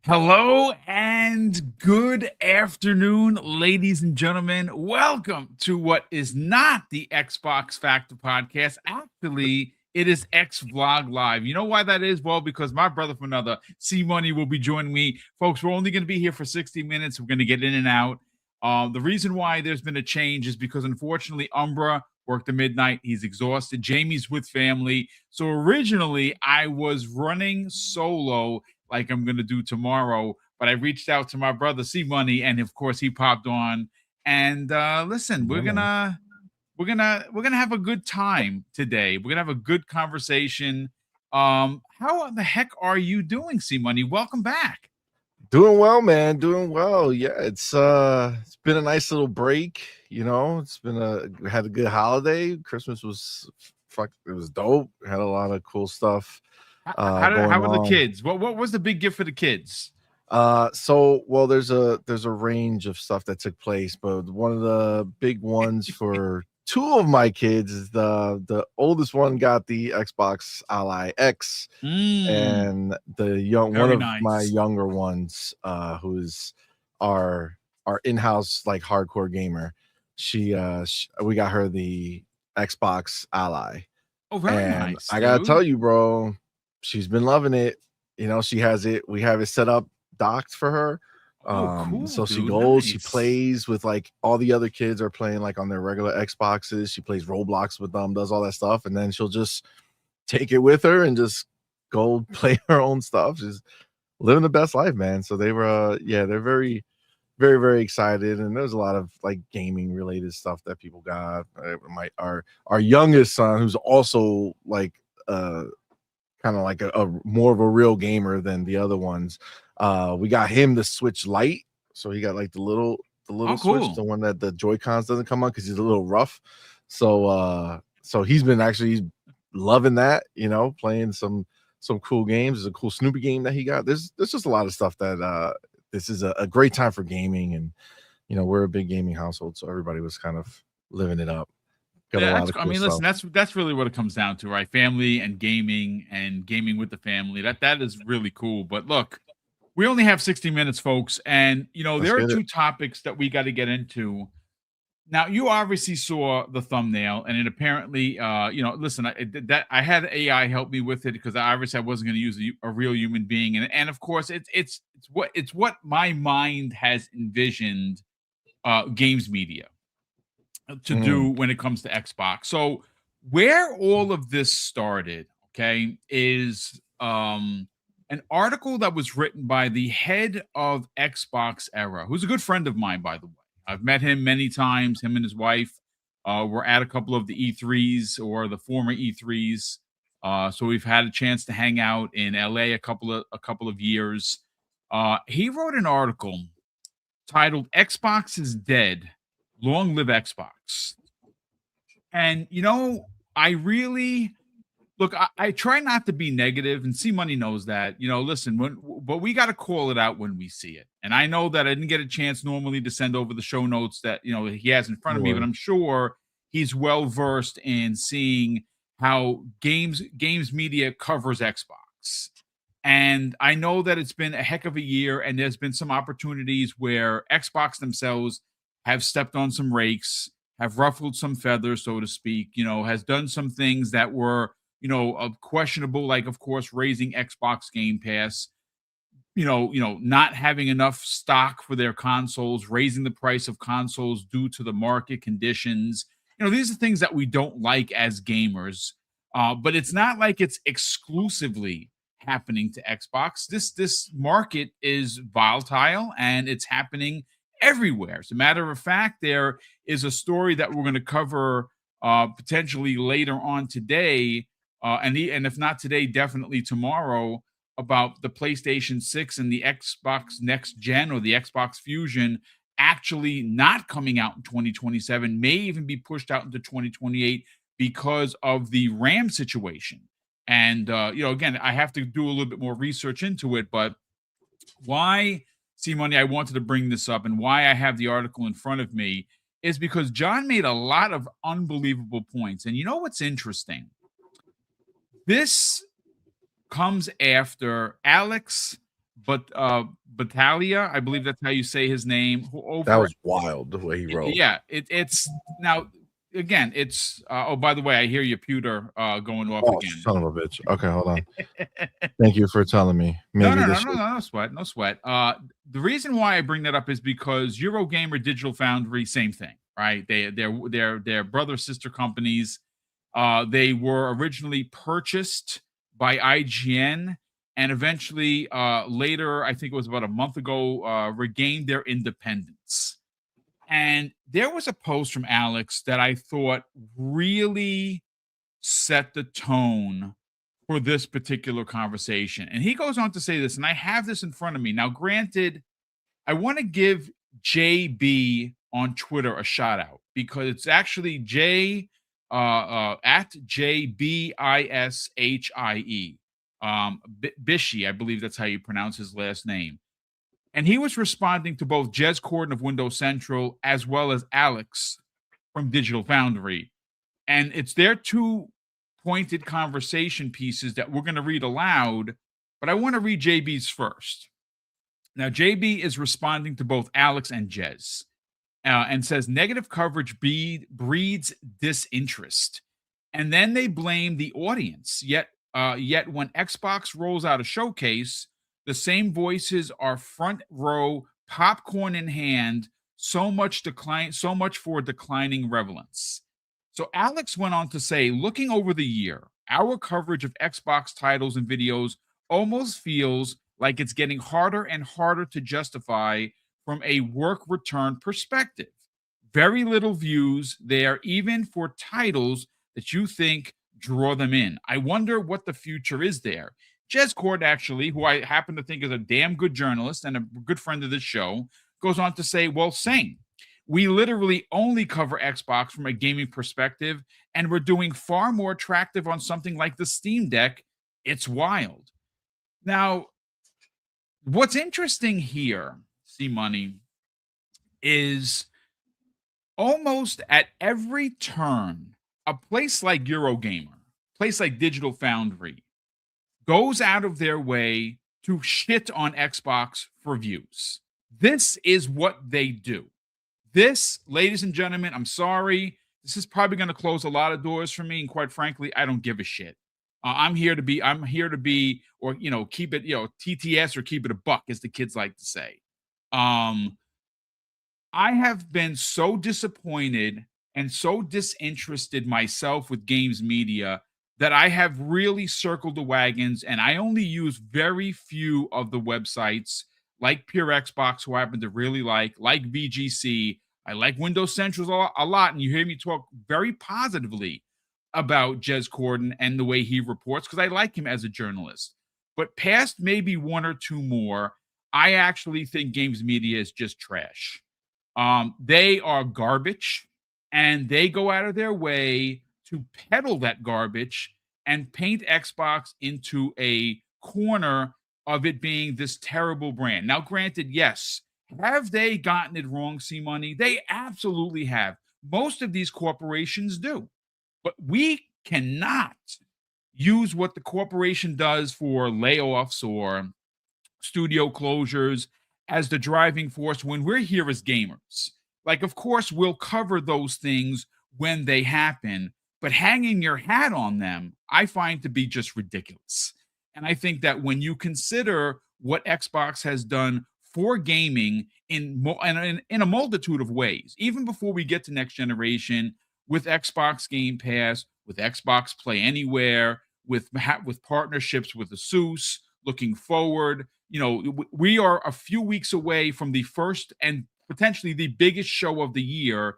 Hello and good afternoon, ladies and gentlemen. Welcome to what is not the Xbox Factor podcast. Actually, it is X Vlog Live. You know why that is? Well, because my brother from another, C Money, will be joining me. Folks, we're only going to be here for 60 minutes. We're going to get in and out. The reason why there's been a change is because, unfortunately, Umbra worked at midnight. He's exhausted. Jamie's with family. So originally, I was running solo like I'm gonna do tomorrow. But I reached out to my brother C Money, and of course he popped on. And listen, Yeah, man. we're gonna have a good time today. We're gonna have a good conversation. How the heck are you doing, C Money? Welcome back. Doing well, man. Doing well. Yeah, it's been a nice little break. It's been we had a good holiday. Christmas was it was dope. Had a lot of cool stuff How going were the on. kids? What was the big gift for the kids? So well, there's a range of stuff that took place, but one of the big ones for two of my kids is the oldest one got the Xbox Ally X, Mm, and the one very of my nice. younger ones, who's our in-house like hardcore gamer, we got her the Xbox Ally, Oh, very and nice, I gotta tell dude. you, bro, she's been loving it. She has it. We have it set up docked for her. Oh, cool, So she dude. goes, she Nice. plays with like all the other kids are playing like on their regular Xboxes. She plays Roblox with them, does all that stuff, and then she'll just take it with her and just go play her own stuff. She's living the best life, man. So they were, yeah, they're very, very, very excited. And there's a lot of like gaming related stuff that people got. Our youngest son, who's also like kind of like a more of a real gamer than the other ones. We got him the Switch Lite, so he got like the little Oh, Switch, cool. the one that the Joy Cons doesn't come on because he's a little rough. So he's been actually loving that, playing some cool games. There's a cool Snoopy game that he got. There's just a lot of stuff that this is a great time for gaming, and we're a big gaming household, so everybody was kind of living it up. Got a Yeah, lot that's of I cool mean, listen, stuff. that's really what it comes down to, right? Family and gaming with the family. That is really cool. But look, we only have 60 minutes, folks, and Let's there are get it. two topics that we got to get into. Now, you obviously saw the thumbnail, and it apparently, listen, I had AI help me with it because I wasn't going to use a real human being, and of course, it's what my mind has envisioned games media to do Mm, when it comes to Xbox. So where all of this started, okay, is an article that was written by the head of Xbox Era, who's a good friend of mine, by the way. I've met him many times. Him and his wife were at a couple of the E3s or the former E3s. So we've had a chance to hang out in LA a couple of years. He wrote an article titled "Xbox is Dead. Long Live Xbox." And I really look. I try not to be negative, and C Money knows that. Listen, but we got to call it out when we see it. And I know that I didn't get a chance normally to send over the show notes that he has in front no of me, but worries. I'm sure he's well versed in seeing how games media covers Xbox. And I know that it's been a heck of a year, and there's been some opportunities where Xbox themselves have stepped on some rakes, have ruffled some feathers, so to speak, has done some things that were, questionable, like, of course, raising Xbox Game Pass, not having enough stock for their consoles, raising the price of consoles due to the market conditions. These are things that we don't like as gamers. But it's not like it's exclusively happening to Xbox. This market is volatile and it's happening everywhere. As a matter of fact, there is a story that we're going to cover potentially later on today, and if not today, definitely tomorrow, about the PlayStation 6 and the Xbox Next Gen or the Xbox Fusion actually not coming out in 2027, may even be pushed out into 2028 because of the RAM situation. And, again, I have to do a little bit more research into it, but why, see, Money, I wanted to bring this up and why I have the article in front of me is because John made a lot of unbelievable points. And you know what's interesting? This comes after Alex, but Battaglia, I believe that's how you say his name. That was wild the way he wrote. Yeah, it's now again. It's oh, by the way, I hear your pewter going off Oh, again. son of a bitch. Okay, hold on. Thank you for telling me. Maybe No sweat, no sweat. The reason why I bring that up is because Eurogamer, Digital Foundry, same thing, right? They're brother sister companies. They were originally purchased by IGN, and eventually, later, I think it was about a month ago, regained their independence. And there was a post from Alex that I thought really set the tone for this particular conversation. And he goes on to say this, and I have this in front of me. Now, granted, I want to give JB on Twitter a shout out because it's actually at JBISHIE. Bishi, I believe that's how you pronounce his last name. And he was responding to both Jez Corden of Windows Central as well as Alex from Digital Foundry. And it's their two pointed conversation pieces that we're going to read aloud, but I want to read JB's first. Now, JB is responding to both Alex and Jez and says negative coverage breeds disinterest. And then they blame the audience. Yet when Xbox rolls out a showcase, the same voices are front row, popcorn in hand, so much for declining relevance. So Alex went on to say, looking over the year, our coverage of Xbox titles and videos almost feels like it's getting harder and harder to justify from a work return perspective. Very little views there, even for titles that you think draw them in. I wonder what the future is there. Jez Corden, actually, who I happen to think is a damn good journalist and a good friend of this show, goes on to say, well, same. We literally only cover Xbox from a gaming perspective, and we're doing far more attractive on something like the Steam Deck. It's wild. Now, what's interesting here, C-Money, is almost at every turn, a place like Eurogamer, a place like Digital Foundry, goes out of their way to shit on Xbox for views. This is what they do. This, ladies and gentlemen, I'm sorry. This is probably going to close a lot of doors for me. And quite frankly, I don't give a shit. I'm here to be, or, keep it, TTS or keep it a buck, as the kids like to say. I have been so disappointed and so disinterested myself with games media that I have really circled the wagons, and I only use very few of the websites like Pure Xbox, who I happen to really like VGC. I like Windows Central a lot, and you hear me talk very positively about Jez Corden and the way he reports, because I like him as a journalist. But past maybe one or two more, I actually think games media is just trash. They are garbage, and they go out of their way to peddle that garbage and paint Xbox into a corner of it being this terrible brand. Now, granted, yes, have they gotten it wrong, C-Money? They absolutely have. Most of these corporations do. But we cannot use what the corporation does for layoffs or studio closures as the driving force when we're here as gamers. Like, of course, we'll cover those things when they happen, but hanging your hat on them, I find to be just ridiculous. And I think that when you consider what Xbox has done for gaming in a multitude of ways, even before we get to next generation, with Xbox Game Pass, with Xbox Play Anywhere, with partnerships with Asus, looking forward, we are a few weeks away from the first and potentially the biggest show of the year,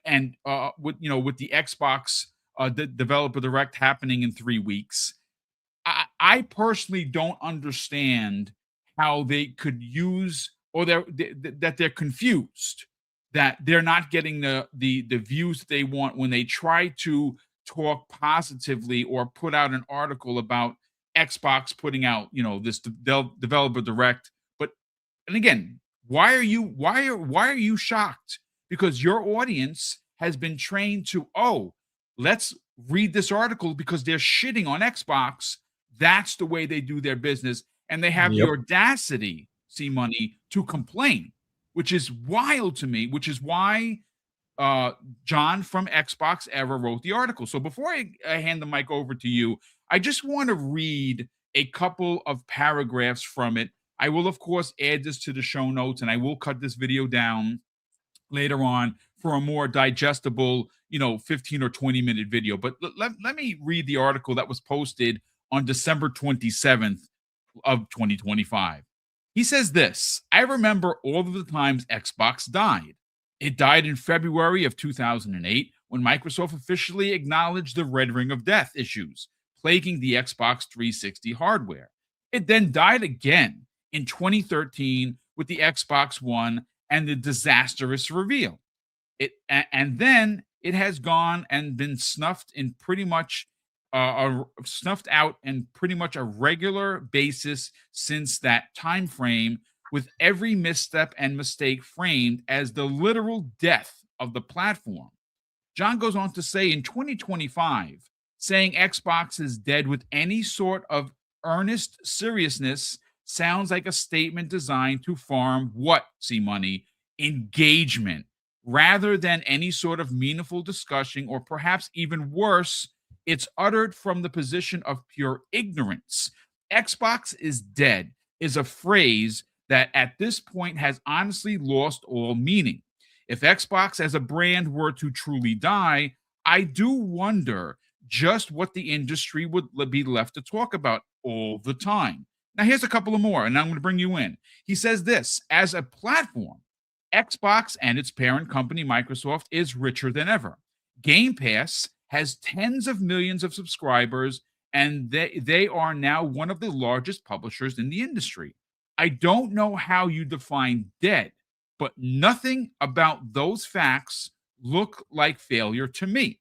and with the Xbox the Developer Direct happening in 3 weeks. I personally don't understand how they could use, or that they're confused, that they're not getting the views that they want when they try to talk positively or put out an article about Xbox putting out this Developer Direct. And again, why are you shocked? Because your audience has been trained to, let's read this article because they're shitting on Xbox. That's the way they do their business. And they have the audacity, C Money, to complain, which is wild to me, which is why John from Xbox Ever wrote the article. So before I hand the mic over to you, I just want to read a couple of paragraphs from it. I will, of course, add this to the show notes, and I will cut this video down later on for a more digestible, 15 or 20-minute video. But let me read the article that was posted on December 27th of 2025. He says this: I remember all of the times Xbox died. It died in February of 2008 when Microsoft officially acknowledged the red ring of death issues plaguing the Xbox 360 hardware. It then died again in 2013 with the Xbox One and the disastrous reveal. And then it has gone and been snuffed in pretty much snuffed out in pretty much a regular basis since that time frame, with every misstep and mistake framed as the literal death of the platform. John goes on to say in 2025, saying Xbox is dead with any sort of earnest seriousness sounds like a statement designed to farm what, C Money? Engagement, rather than any sort of meaningful discussion, or perhaps even worse, it's uttered from the position of pure ignorance. Xbox is dead is a phrase that at this point has honestly lost all meaning. If Xbox as a brand were to truly die, I do wonder just what the industry would be left to talk about all the time. Now, here's a couple of more, and I'm going to bring you in. He says this: as a platform, Xbox and its parent company, Microsoft, is richer than ever. Game Pass has tens of millions of subscribers, and they are now one of the largest publishers in the industry. I don't know how you define dead, but nothing about those facts look like failure to me.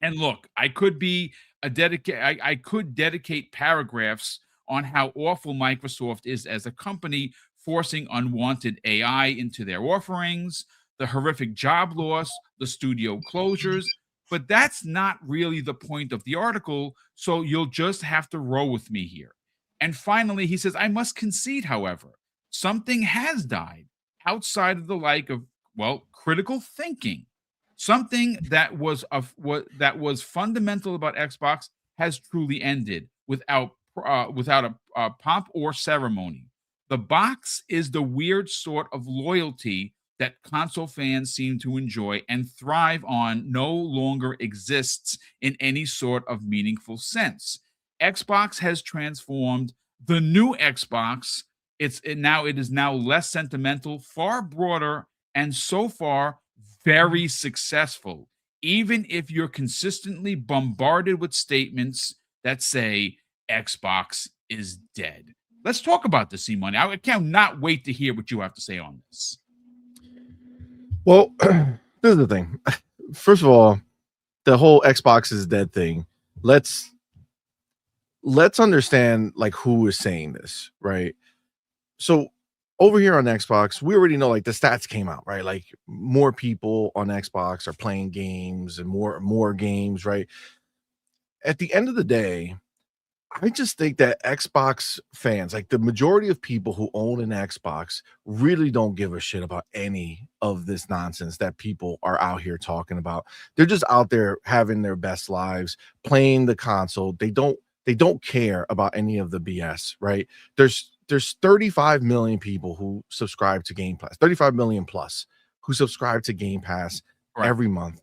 And look, I could be I could dedicate paragraphs on how awful Microsoft is as a company, forcing unwanted AI into their offerings, the horrific job loss, the studio closures, but that's not really the point of the article, so you'll just have to roll with me here. And finally, he says, I must concede, however, something has died outside of the like of, well, critical thinking. Something that was fundamental about Xbox has truly ended without a pomp or ceremony. The box is the weird sort of loyalty that console fans seem to enjoy and thrive on no longer exists in any sort of meaningful sense. Xbox has transformed. The new Xbox, it is now less sentimental, far broader, and so far very successful, even if you're consistently bombarded with statements that say Xbox is dead. Let's talk about this, C Money. I cannot wait to hear what you have to say on this. Well, this is the thing. First of all, the whole Xbox is dead thing. Let's understand like who is saying this, right? So over here on Xbox, we already know like the stats came out, right? Like more people on Xbox are playing games and more games, right? At the end of the day, I just think that Xbox fans, like the majority of people who own an Xbox, really don't give a shit about any of this nonsense that people are out here talking about. They're just out there having their best lives, playing the console. They don't care about any of the BS, right? There's 35 million people who subscribe to Game Pass, 35 million plus who subscribe to Game Pass every month,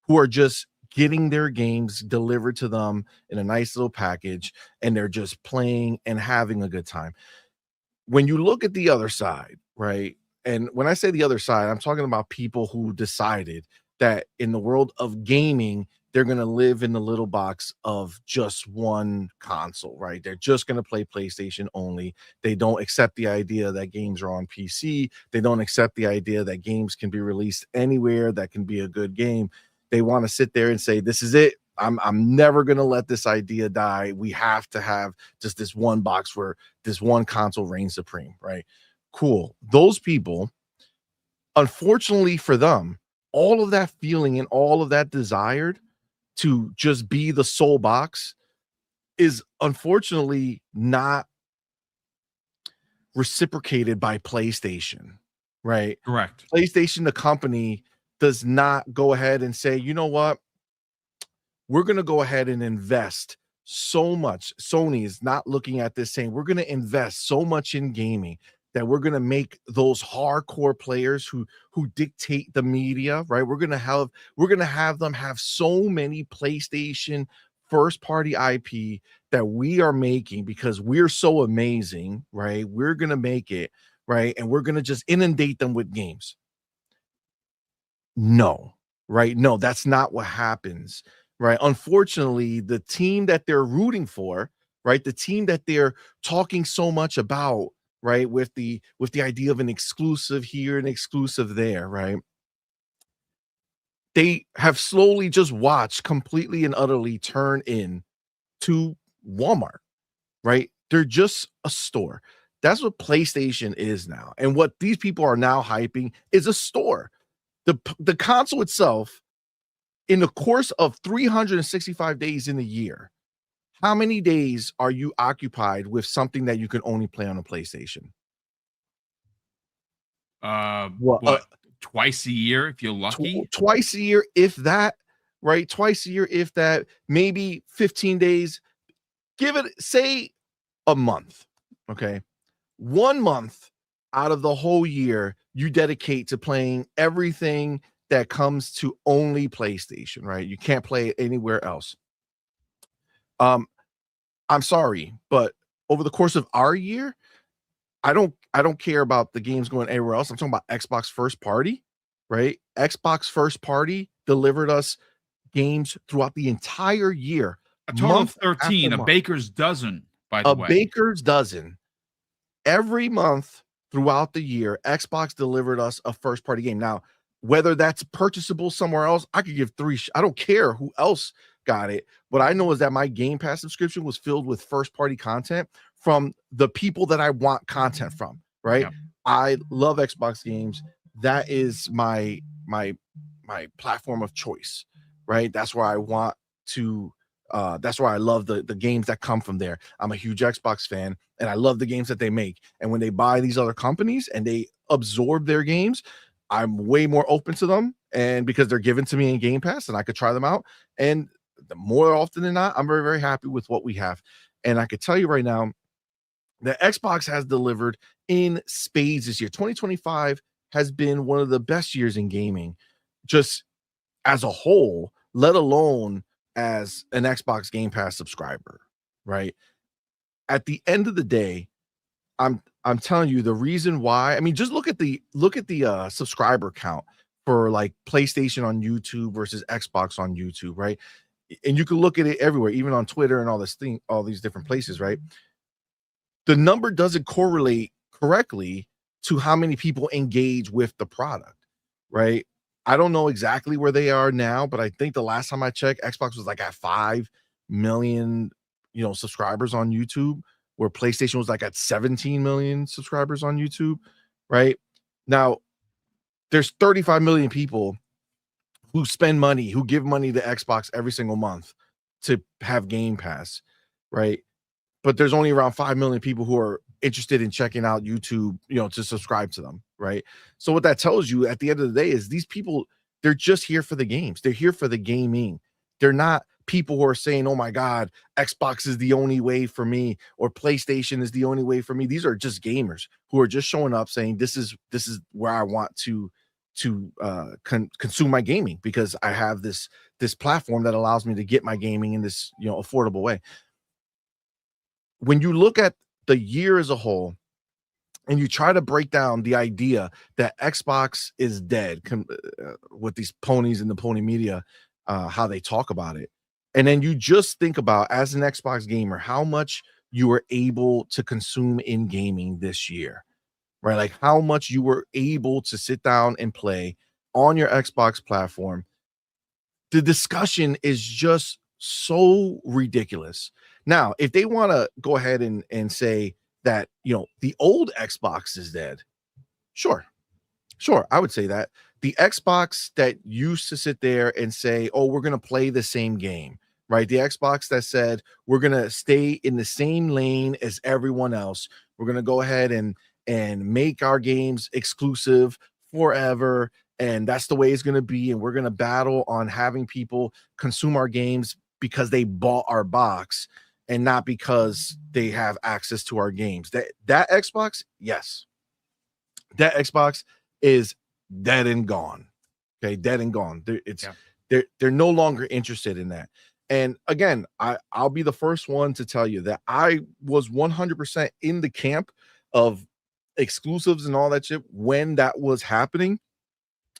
who are just getting their games delivered to them in a nice little package, and they're just playing and having a good time. When you look at the other side, right? And when I say the other side, I'm talking about people who decided that in the world of gaming, they're going to live in the little box of just one console, right? They're just going to play PlayStation only. They don't accept the idea that games are on PC. They don't accept the idea that games can be released anywhere that can be a good game. They want to sit there and say, this is it. I'm never going to let this idea die. We have to have just this one box where this one console reigns supreme, right? Cool. Those people, unfortunately for them, all of that feeling and all of that desired to just be the sole box is unfortunately not reciprocated by PlayStation, right? Correct. PlayStation, the company, does not go ahead and say, you know what, we're going to go ahead and invest so much. Sony is not looking at this saying, we're going to invest so much in gaming that we're going to make those hardcore players who dictate the media, right? We're going to have them have so many PlayStation first party IP that we are making because we're so amazing, right? We're going to make it, right? And we're going to just inundate them with games. No, right? No, that's not what happens, right? Unfortunately, the team that they're rooting for, right? The team that they're talking so much about, right? With the idea of an exclusive here and exclusive there, right? They have slowly just watched completely and utterly turn in to Walmart, right? They're just a store. That's what PlayStation is now. And what these people are now hyping is a store. The console itself, in the course of 365 days in a year, how many days are you occupied with something that you can only play on a PlayStation? What? Twice a year, if you're lucky. Twice a year, if that, right? Twice a year, if that, maybe 15 days. Give it, say, a month. Okay. 1 month out of the whole year, you dedicate to playing everything that comes to only PlayStation, right? You can't play it anywhere else. I'm sorry, but over the course of our year, I don't care about the games going anywhere else. I'm talking about Xbox first party, right? Xbox first party delivered us games throughout the entire year. A total of 13, a baker's dozen, by the way. A baker's dozen. Every month throughout the year, Xbox delivered us a first party game. Now, whether that's purchasable somewhere else, I could give three. I don't care who else got it. What I know is that my Game Pass subscription was filled with first party content from the people that I want content from, right? Yeah. I love Xbox games. That is my platform of choice, right? That's where I want to that's why I love the games that come from there. I'm a huge Xbox fan and I love the games that they make. And when they buy these other companies and they absorb their games, I'm way more open to them. And because they're given to me in Game Pass and I could try them out. And the more often than not, I'm very, very happy with what we have. And I could tell you right now that Xbox has delivered in spades this year. 2025 has been one of the best years in gaming, just as a whole, let alone as an Xbox Game Pass subscriber, right? At the end of the day, I'm telling you the reason why. I mean, just look at the subscriber count for like PlayStation on YouTube versus Xbox on YouTube, right? And you can look at it everywhere, even on Twitter and all these different places, right? The number doesn't correlate correctly to how many people engage with the product, right? I don't know exactly where they are now, but I think the last time I checked, Xbox was like at 5 million, subscribers on YouTube, where PlayStation was like at 17 million subscribers on YouTube, right? Now, there's 35 million people who spend money, who give money to Xbox every single month to have Game Pass, right? But there's only around 5 million people who are interested in checking out YouTube, to subscribe to them, right? So what that tells you at the end of the day is these people, they're just here for the games. They're here for the gaming. They're not people who are saying, oh my God, Xbox is the only way for me, or PlayStation is the only way for me. These are just gamers who are just showing up saying, this is where I want to consume my gaming, because I have this platform that allows me to get my gaming in this, affordable way. When you look at the year as a whole and you try to break down the idea that Xbox is dead, with these ponies in the pony media, how they talk about it, and then you just think about, as an Xbox gamer, how much you were able to consume in gaming this year, right? Like how much you were able to sit down and play on your Xbox platform. The discussion is just so ridiculous. Now, if they want to go ahead and say that, the old Xbox is dead, sure, I would say that. The Xbox that used to sit there and say, oh, we're going to play the same game, right? The Xbox that said, we're going to stay in the same lane as everyone else. We're going to go ahead and make our games exclusive forever. And that's the way it's going to be. And we're going to battle on having people consume our games because they bought our box and not because they have access to our games. That Xbox, yes. That Xbox is dead and gone. Okay, dead and gone. They're no longer interested in that. And again, I'll be the first one to tell you that I was 100% in the camp of exclusives and all that shit when that was happening,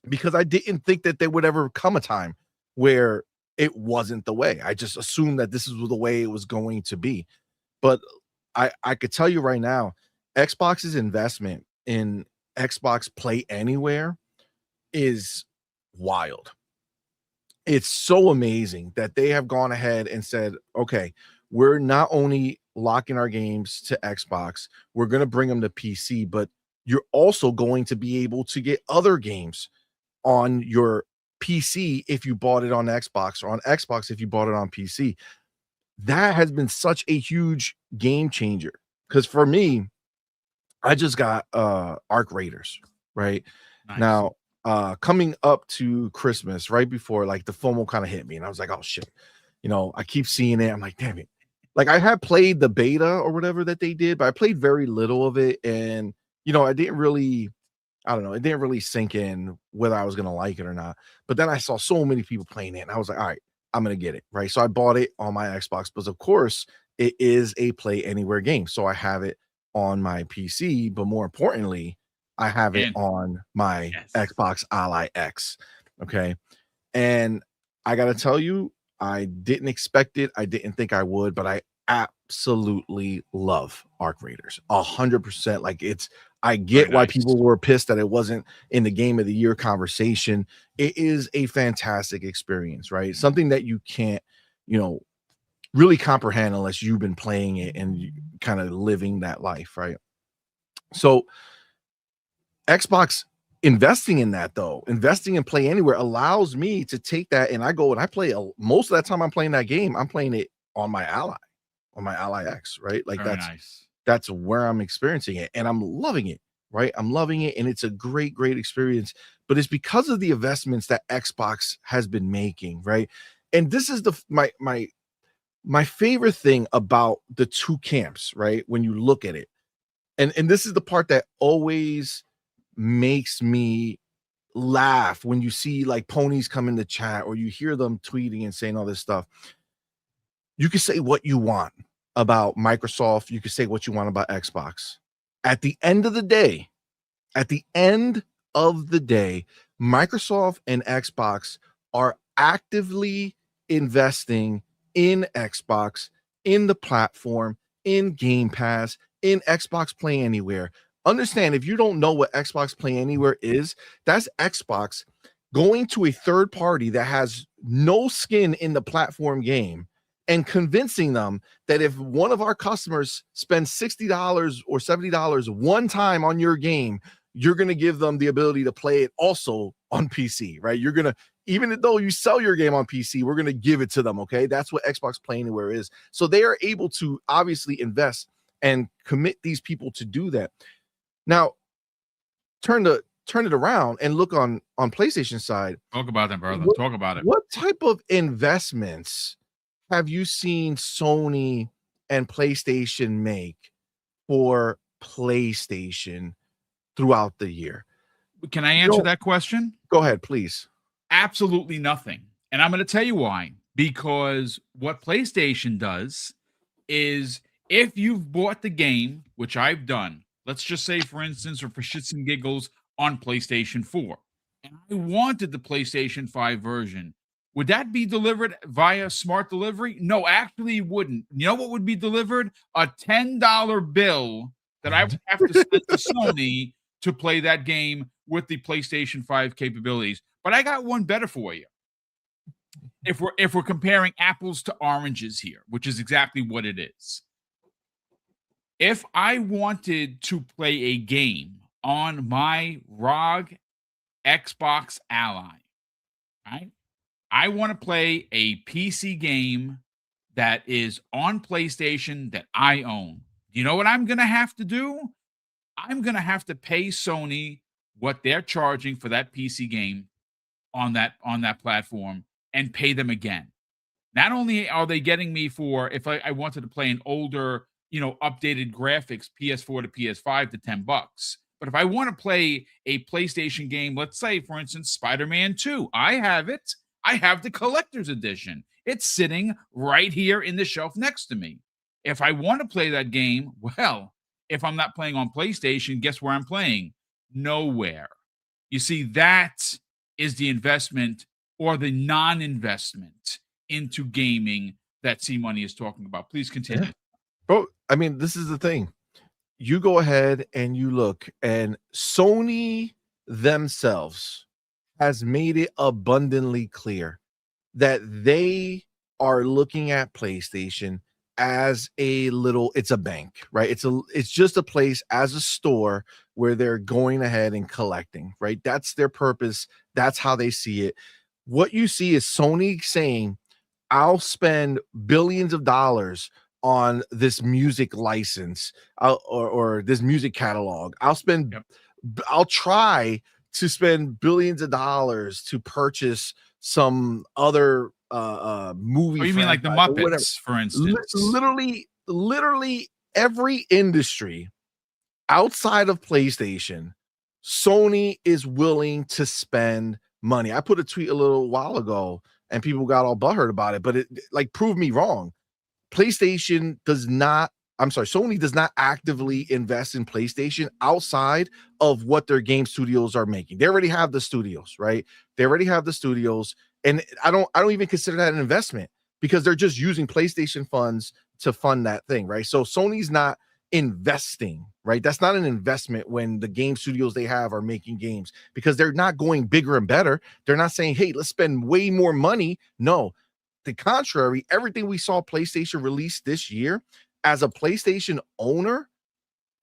because I didn't think that there would ever come a time where it wasn't the way. I just assumed that this is the way it was going to be. But I could tell you right now, Xbox's investment in Xbox Play Anywhere is wild. It's so amazing that they have gone ahead and said, okay, we're not only locking our games to Xbox, we're going to bring them to PC, but you're also going to be able to get other games on your PC if you bought it on Xbox, or on Xbox if you bought it on PC. That has been such a huge game changer, because for me, I just got Arc Raiders, right? Nice. Now, coming up to Christmas, right before, like, the FOMO kind of hit me, and I was like, oh shit, I keep seeing it. I'm like, damn it. Like, I had played the beta or whatever that they did, but I played very little of it. And, I didn't really, I don't know, it didn't really sink in whether I was going to like it or not. But then I saw so many people playing it, and I was like, all right, I'm going to get it. Right. So I bought it on my Xbox, but of course, it is a Play Anywhere game. So I have it on my PC, but more importantly, I have it on my Xbox Ally X. Okay. And I got to tell you, I didn't expect it. I didn't think I would, but I absolutely love Arc Raiders 100%. Like, I get why people were pissed that it wasn't in the game of the year conversation. It is a fantastic experience, right? Something that you can't, really comprehend unless you've been playing it and kind of living that life, right? So Xbox investing in that, though, investing in Play Anywhere, allows me to take that, and I go and I play most of that time I'm playing that game, I'm playing it on my Ally X, right? Like, that's where I'm experiencing it, and I'm loving it, right? I'm loving it, and it's a great experience. But it's because of the investments that Xbox has been making, right? And this is my favorite thing about the two camps, right? When you look at it, and this is the part that always makes me laugh when you see, like, ponies come in the chat, or you hear them tweeting and saying all this stuff. You can say what you want about Microsoft, you can say what you want about Xbox. At the end of the day, Microsoft and Xbox are actively investing in Xbox, in the platform, in Game Pass, in Xbox Play Anywhere. Understand, if you don't know what Xbox Play Anywhere is, that's Xbox going to a third party that has no skin in the platform game and convincing them that if one of our customers spends $60 or $70 one time on your game, you're going to give them the ability to play it also on PC, right? You're going to, even though you sell your game on PC, we're going to give it to them, okay? That's what Xbox Play Anywhere is. So they are able to obviously invest and commit these people to do that. Now, turn it around and look on PlayStation side. Talk about them, brother. Talk about it. What type of investments have you seen Sony and PlayStation make for PlayStation throughout the year? Can I answer that question? Go ahead, please. Absolutely nothing. And I'm going to tell you why. Because what PlayStation does is, if you've bought the game, which I've done, let's just say, for instance, or for shits and giggles, on PlayStation 4, and I wanted the PlayStation 5 version, would that be delivered via smart delivery? No, actually it wouldn't. You know what would be delivered? A $10 bill that I would have to send to Sony to play that game with the PlayStation 5 capabilities. But I got one better for you. If we're comparing apples to oranges here, which is exactly what it is. If I wanted to play a game on my ROG Xbox Ally, right? I want to play a PC game that is on PlayStation that I own. You know what I'm going to have to do? I'm going to have to pay Sony what they're charging for that PC game on that platform and pay them again. Not only are they getting me for if I wanted to play an older, updated graphics PS4 to PS5 to $10, but if I want to play a PlayStation game, let's say for instance Spider-Man 2, I have it. I have the collector's edition. It's sitting right here in the shelf next to me. If I want to play that game, well, if I'm not playing on PlayStation, guess where I'm playing? Nowhere. You see, that is the investment or the non-investment into gaming that C Money is talking about. Please continue. Yeah. Bro, I mean, this is the thing. You go ahead and you look, and Sony themselves has made it abundantly clear that they are looking at PlayStation as it's a bank, right? It's just a place as a store where they're going ahead and collecting, right? That's their purpose. That's how they see it. What you see is Sony saying, I'll spend billions of dollars on this music license or this music catalog. I'll try to spend billions of dollars to purchase some other movie. Oh, you mean like the Muppets, for instance? Literally every industry outside of PlayStation, Sony is willing to spend money. I put a tweet a little while ago and people got all butthurt about it, but it proved me wrong. Sony does not actively invest in PlayStation outside of what their game studios are making. They already have the studios, right? They already have the studios. And I don't even consider that an investment because they're just using PlayStation funds to fund that thing, right? So Sony's not investing, right? That's not an investment when the game studios they have are making games because they're not going bigger and better. They're not saying, hey, let's spend way more money. No, the contrary, everything we saw PlayStation release this year as a PlayStation owner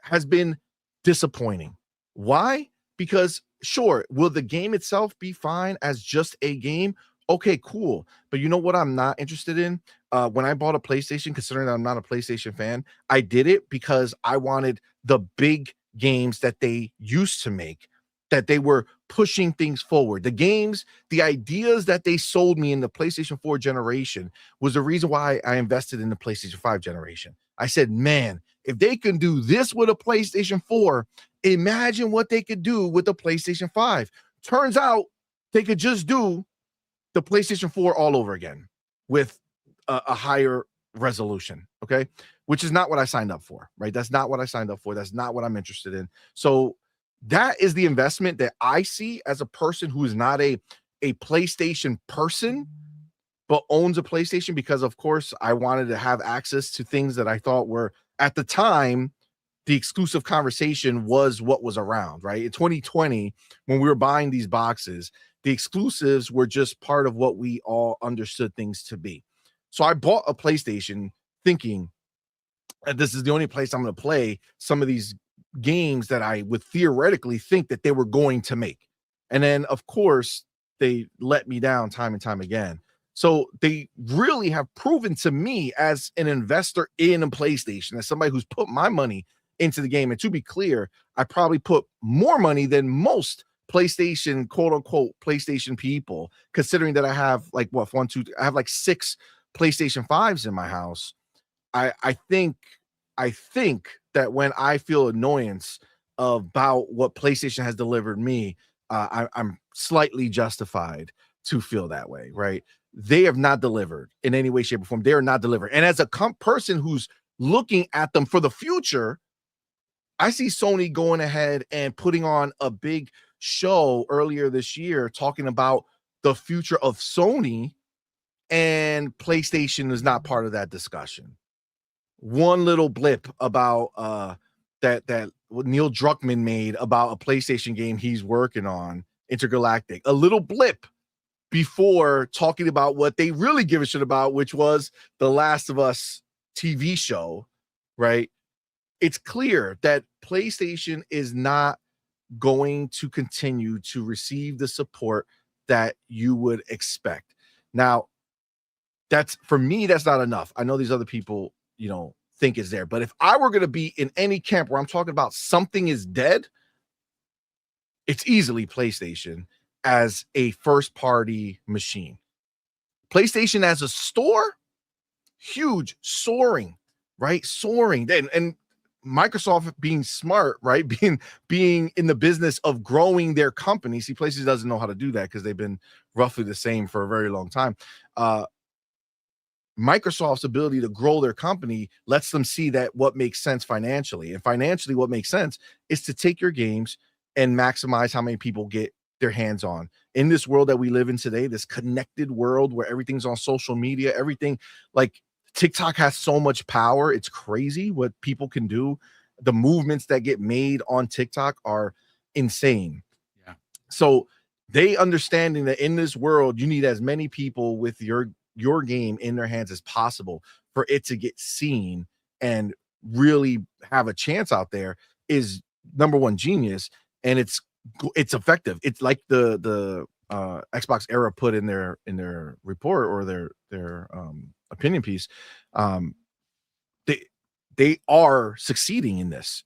has been disappointing. Why? Because sure, will the game itself be fine as just a game? Okay, cool. But you know what I'm not interested in? When I bought a PlayStation, considering that I'm not a PlayStation fan, I did it because I wanted the big games that they used to make, that they were pushing things forward. The games, the ideas that they sold me in the PlayStation 4 generation was the reason why I invested in the PlayStation 5 generation. I said, man, if they can do this with a PlayStation 4, imagine what they could do with the PlayStation 5. Turns out they could just do the PlayStation 4 all over again with a higher resolution, okay? Which is not what I signed up for, right? That's not what I signed up for. That's not what I'm interested in. So that is the investment that I see as a person who is not a PlayStation person, but owns a PlayStation because, of course, I wanted to have access to things that I thought were, at the time, the exclusive conversation was what was around, right? In 2020, when we were buying these boxes, the exclusives were just part of what we all understood things to be. So I bought a PlayStation thinking that this is the only place I'm going to play some of these games that I would theoretically think that they were going to make. And then, of course, they let me down time and time again. So they really have proven to me as an investor in a PlayStation, as somebody who's put my money into the game. And to be clear, I probably put more money than most PlayStation, quote unquote, PlayStation people, considering that I have I have like 6 PlayStation 5s in my house. I think that when I feel annoyance about what PlayStation has delivered me, I'm slightly justified to feel that way, right? They have not delivered in any way, shape, or form. They are not delivering. And as a person who's looking at them for the future, I see Sony going ahead and putting on a big show earlier this year talking about the future of Sony, and PlayStation is not part of that discussion. One little blip about that what Neil Druckmann made about a PlayStation game he's working on, Intergalactic. A little blip before talking about what they really give a shit about, which was the Last of Us TV show, right? It's clear that PlayStation is not going to continue to receive the support that you would expect. Now, that's for me, that's not enough. I know these other people, think is there. But if I were going to be in any camp where I'm talking about something is dead, it's easily PlayStation as a first party machine. PlayStation as a store, huge, soaring, right? Soaring. And Microsoft being smart, right? Being in the business of growing their company. See, PlayStation doesn't know how to do that because they've been roughly the same for a very long time. Microsoft's ability to grow their company lets them see that what makes sense financially. And financially, what makes sense is to take your games and maximize how many people get their hands on. In this world that we live in today, this connected world where everything's on social media, everything, like TikTok has so much power. It's crazy what people can do. The movements that get made on TikTok are insane. Yeah. So they understanding that in this world, you need as many people with your game in their hands as possible for it to get seen and really have a chance out there is number one, genius. And it's effective. It's like the Xbox era put in their report or their opinion piece. They are succeeding in this.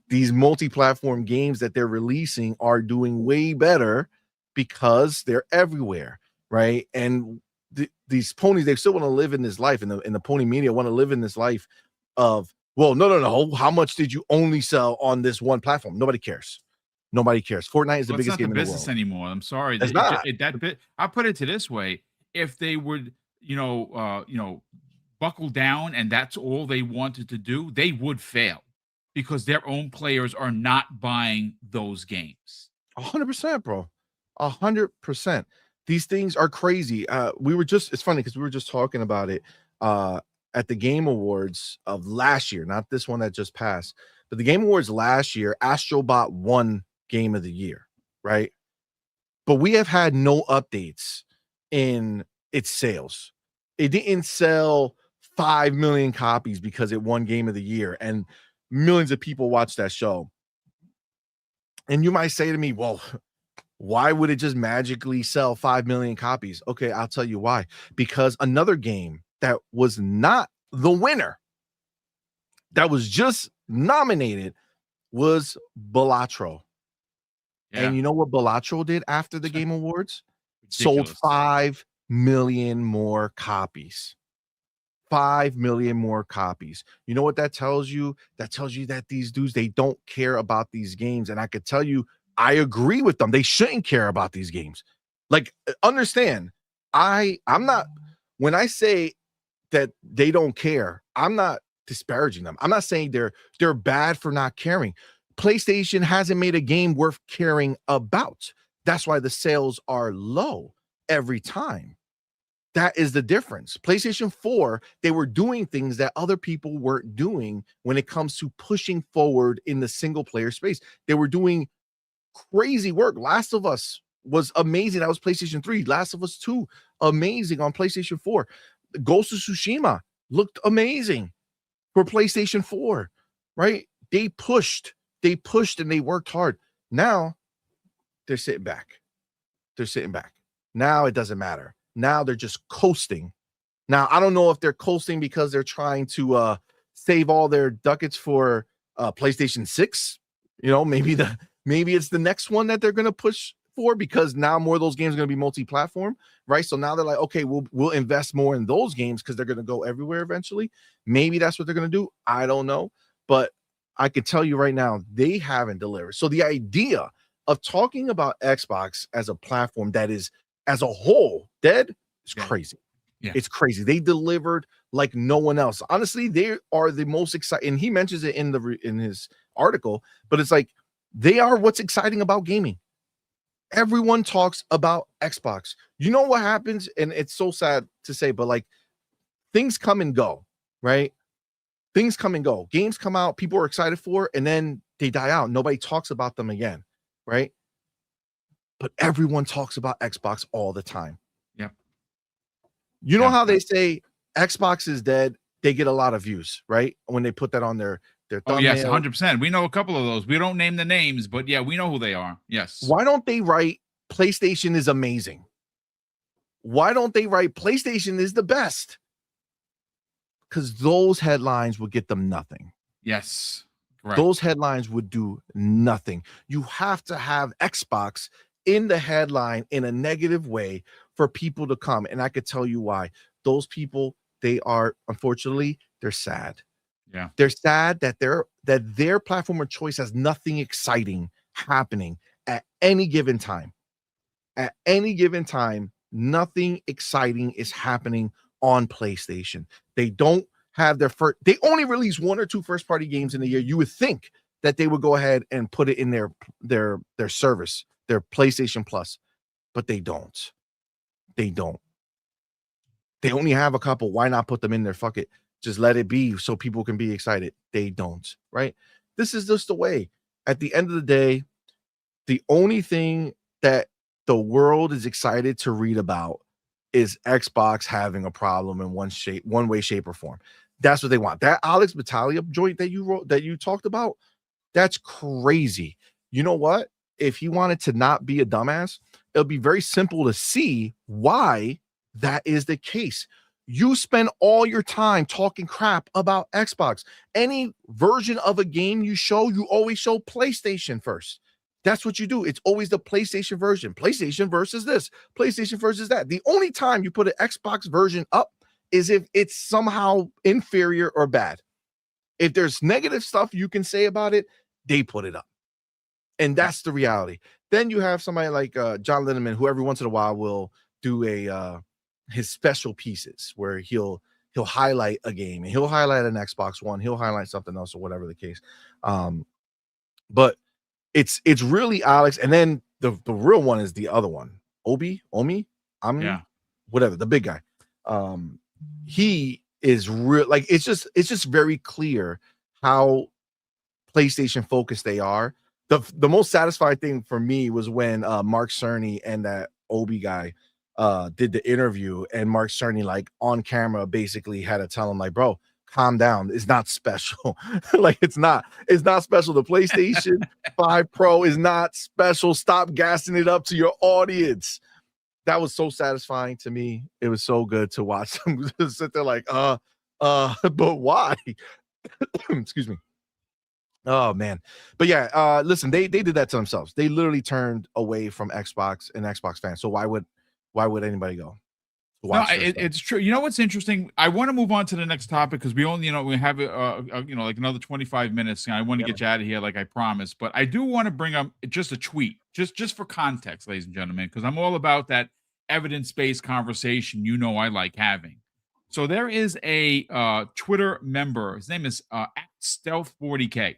These multi-platform games that they're releasing are doing way better because they're everywhere, right? And these ponies, they still want to live in this life, and the pony media want to live in this life of, well, no. How much did you only sell on this one platform? Nobody cares. Fortnite is the biggest game in the world. It's not the business anymore. I'm sorry. It's not. That bit. I'll put it to this way: if they would, buckle down and that's all they wanted to do, they would fail because their own players are not buying those games. 100%, bro. 100%. These things are crazy. It's funny because we were just talking about it at the Game Awards of last year, not this one that just passed, but the Game Awards last year, Astrobot won Game of the Year, right? But we have had no updates in its sales. It didn't sell 5 million copies because it won Game of the Year, and millions of people watched that show. And you might say to me, well, why would it just magically sell 5 million copies? Okay, I'll tell you why. Because another game that was not the winner, that was just nominated, was Balatro. Yeah. And you know what Balatro did after the Game Awards? Sold 5 million more copies. 5 million more copies. You know what that tells you? That tells you that these dudes, they don't care about these games. And I could tell you, I agree with them. They shouldn't care about these games. Like, understand, I'm not, when I say that they don't care, I'm not disparaging them. I'm not saying they're bad for not caring. PlayStation hasn't made a game worth caring about. That's why the sales are low every time. That is the difference. PlayStation 4, they were doing things that other people weren't doing when it comes to pushing forward in the single player space. They were doing crazy work. Last of Us was amazing. That was PlayStation 3. Last of Us 2, amazing on PlayStation 4. Ghost of Tsushima looked amazing for PlayStation 4, right? They pushed and they worked hard. Now they're sitting back. Now it doesn't matter. Now they're just coasting. Now, I don't know if they're coasting because they're trying to save all their ducats for PlayStation 6. Maybe it's the next one that they're going to push for, because now more of those games are going to be multi-platform, right? So now they're like, okay, we'll invest more in those games because they're going to go everywhere eventually. Maybe that's what they're going to do. I don't know. But I can tell you right now, they haven't delivered. So the idea of talking about Xbox as a platform that is as a whole dead is crazy. Yeah. It's crazy. They delivered like no one else. Honestly, they are the most exciting. And he mentions it in his article, but it's like they are what's exciting about gaming. Everyone talks about Xbox. You know what happens? And it's so sad to say, but like things come and go, right? Things come and go. Games come out, people are excited for, and then they die out. Nobody talks about them again, right? But everyone talks about Xbox all the time. Yep. You know how they say Xbox is dead? They get a lot of views, right? When they put that on their thumbnail. Oh, yes, 100%. We know a couple of those. We don't name the names, but yeah, we know who they are. Yes. Why don't they write PlayStation is amazing. Why don't they write PlayStation is the best? Because those headlines would get them nothing. Yes. Correct. Those headlines would do nothing. You have to have Xbox in the headline in a negative way for people to come. And I could tell you why. Those people, they are, unfortunately, they're sad. Yeah. They're sad that their platform of choice has nothing exciting happening at any given time. At any given time, nothing exciting is happening on PlayStation. They don't have they only release 1 or 2 first-party games in a year. You would think that they would go ahead and put it in their service, their PlayStation Plus, but they don't. They don't. They only have a couple. Why not put them in there? Fuck it. Just let it be so people can be excited. They don't, right? This is just the way. At the end of the day, the only thing that the world is excited to read about is Xbox having a problem in one way, shape, or form. That's what they want. That Alex Battaglia joint that you talked about, that's crazy. You know what? If he wanted to not be a dumbass, it'll be very simple to see why that is the case. You spend all your time talking crap about Xbox. Any version of a game you always show PlayStation first. That's what you do. It's always the PlayStation version. PlayStation versus this, PlayStation versus that. The only time you put an Xbox version up is if it's somehow inferior or bad. If there's negative stuff you can say about it, they put it up. And that's the reality. Then you have somebody like John Linneman, who every once in a while will do his special pieces where he'll highlight a game and he'll highlight an Xbox One, he'll highlight something else or whatever the case. But it's really Alex, and then the real one is the other one, Omi, whatever, the big guy. He is real, like it's just very clear how PlayStation focused they are. The most satisfying thing for me was when Mark Cerny and that Obi guy did the interview, and Mark Cerny, like on camera, basically had to tell him, like, bro, calm down. It's not special. Like, it's not special. The PlayStation 5 Pro is not special. Stop gassing it up to your audience. That was so satisfying to me. It was so good to watch them just sit there like, but why? Excuse me. Oh man. But yeah, listen, they did that to themselves. They literally turned away from Xbox and Xbox fans. So why would anybody go? No, it's true. You know what's interesting? I want to move on to the next topic because we only, we have like another 25 minutes, and I want to get you out of here, like I promised. But I do want to bring up just a tweet, just for context, ladies and gentlemen, because I'm all about that evidence-based conversation. I like having. So there is a Twitter member. His name is @Stealth40K,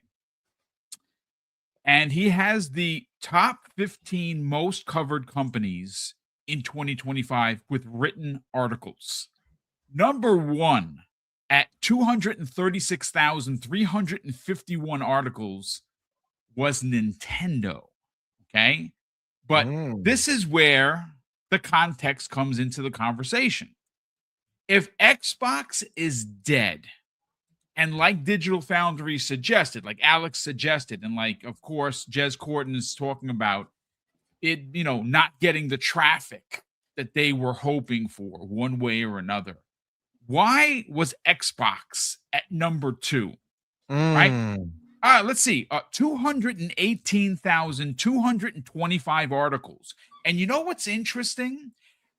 and he has the top 15 most covered companies in 2025 with written articles. Number 1 at 236,351 articles was Nintendo. Okay. But this is where the context comes into the conversation. If Xbox is dead, and like Digital Foundry suggested, like Alex suggested, and like, of course, Jez Corden is talking about, it, not getting the traffic that they were hoping for one way or another. Why was Xbox at number 2? Right? Let's see. 218,225 articles. And you know what's interesting?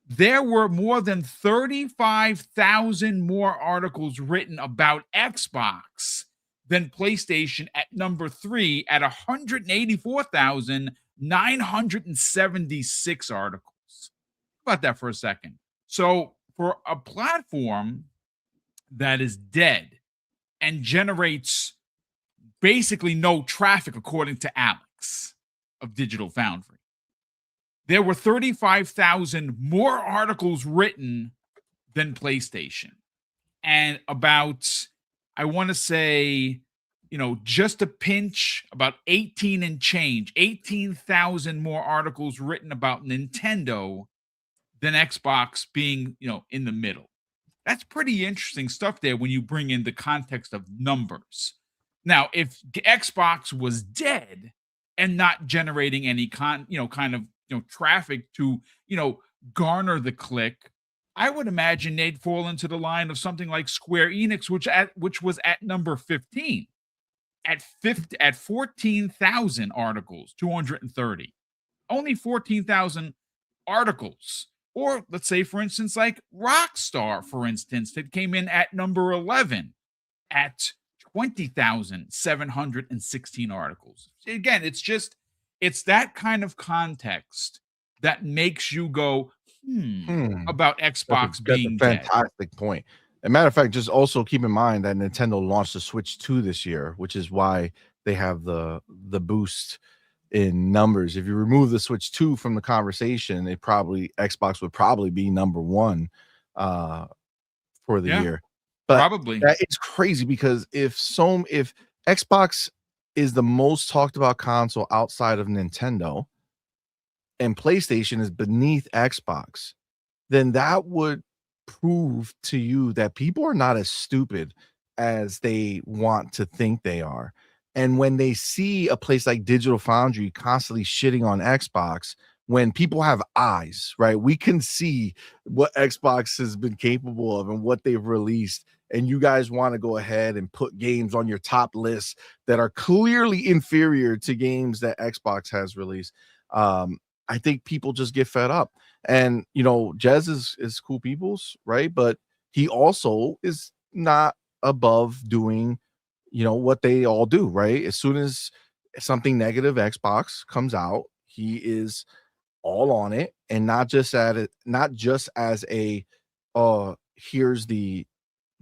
There were more than 35,000 more articles written about Xbox than PlayStation at number 3 at 184,976 articles. Think about that for a second. So for a platform that is dead and generates basically no traffic, according to Alex of Digital Foundry, there were 35,000 more articles written than PlayStation. And about, I want to say, just a pinch, about 18,000 more articles written about Nintendo than Xbox being, in the middle. That's pretty interesting stuff there when you bring in the context of numbers. Now, if Xbox was dead and not generating any kind of traffic to, garner the click, I would imagine they'd fall into the line of something like Square Enix, which was at number 15 at 14,000 articles, 230. Only 14,000 articles. Or let's say, for instance, like Rockstar, for instance, that came in at number 11 at 20,716 articles. Again, it's that kind of context that makes you go, about Xbox That's a being dead. fantastic point. As a matter of fact, just also keep in mind that Nintendo launched the Switch 2 this year, which is why they have the boost in numbers. If you remove the Switch 2 from the conversation, Xbox would probably be number one for the year. But Probably. that is crazy because if Xbox is the most talked about console outside of Nintendo and PlayStation is beneath Xbox, then that would prove to you that people are not as stupid as they want to think they are. And when they see a place like Digital Foundry constantly shitting on Xbox, when people have eyes, right? We can see what Xbox has been capable of and what they've released. And you guys want to go ahead and put games on your top list that are clearly inferior to games that Xbox has released. I think people just get fed up. And Jez is cool people's, right? But he also is not above doing what they all do, right? As soon as something negative Xbox comes out, he is all on it, and not just as a here's the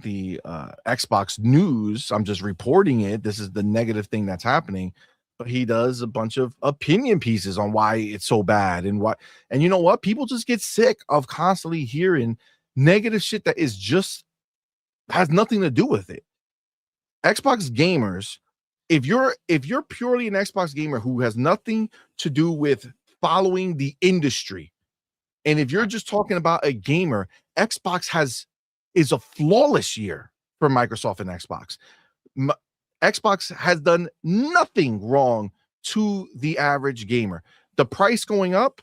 Xbox news, I'm just reporting it, this is the negative thing that's happening, but he does a bunch of opinion pieces on why it's so bad and what. And you know what, people just get sick of constantly hearing negative shit that is just has nothing to do with it. Xbox gamers, if you're purely an Xbox gamer who has nothing to do with following the industry, and if you're just talking about a gamer, Xbox is a flawless year for Microsoft and Xbox. Xbox has done nothing wrong to the average gamer. The price going up,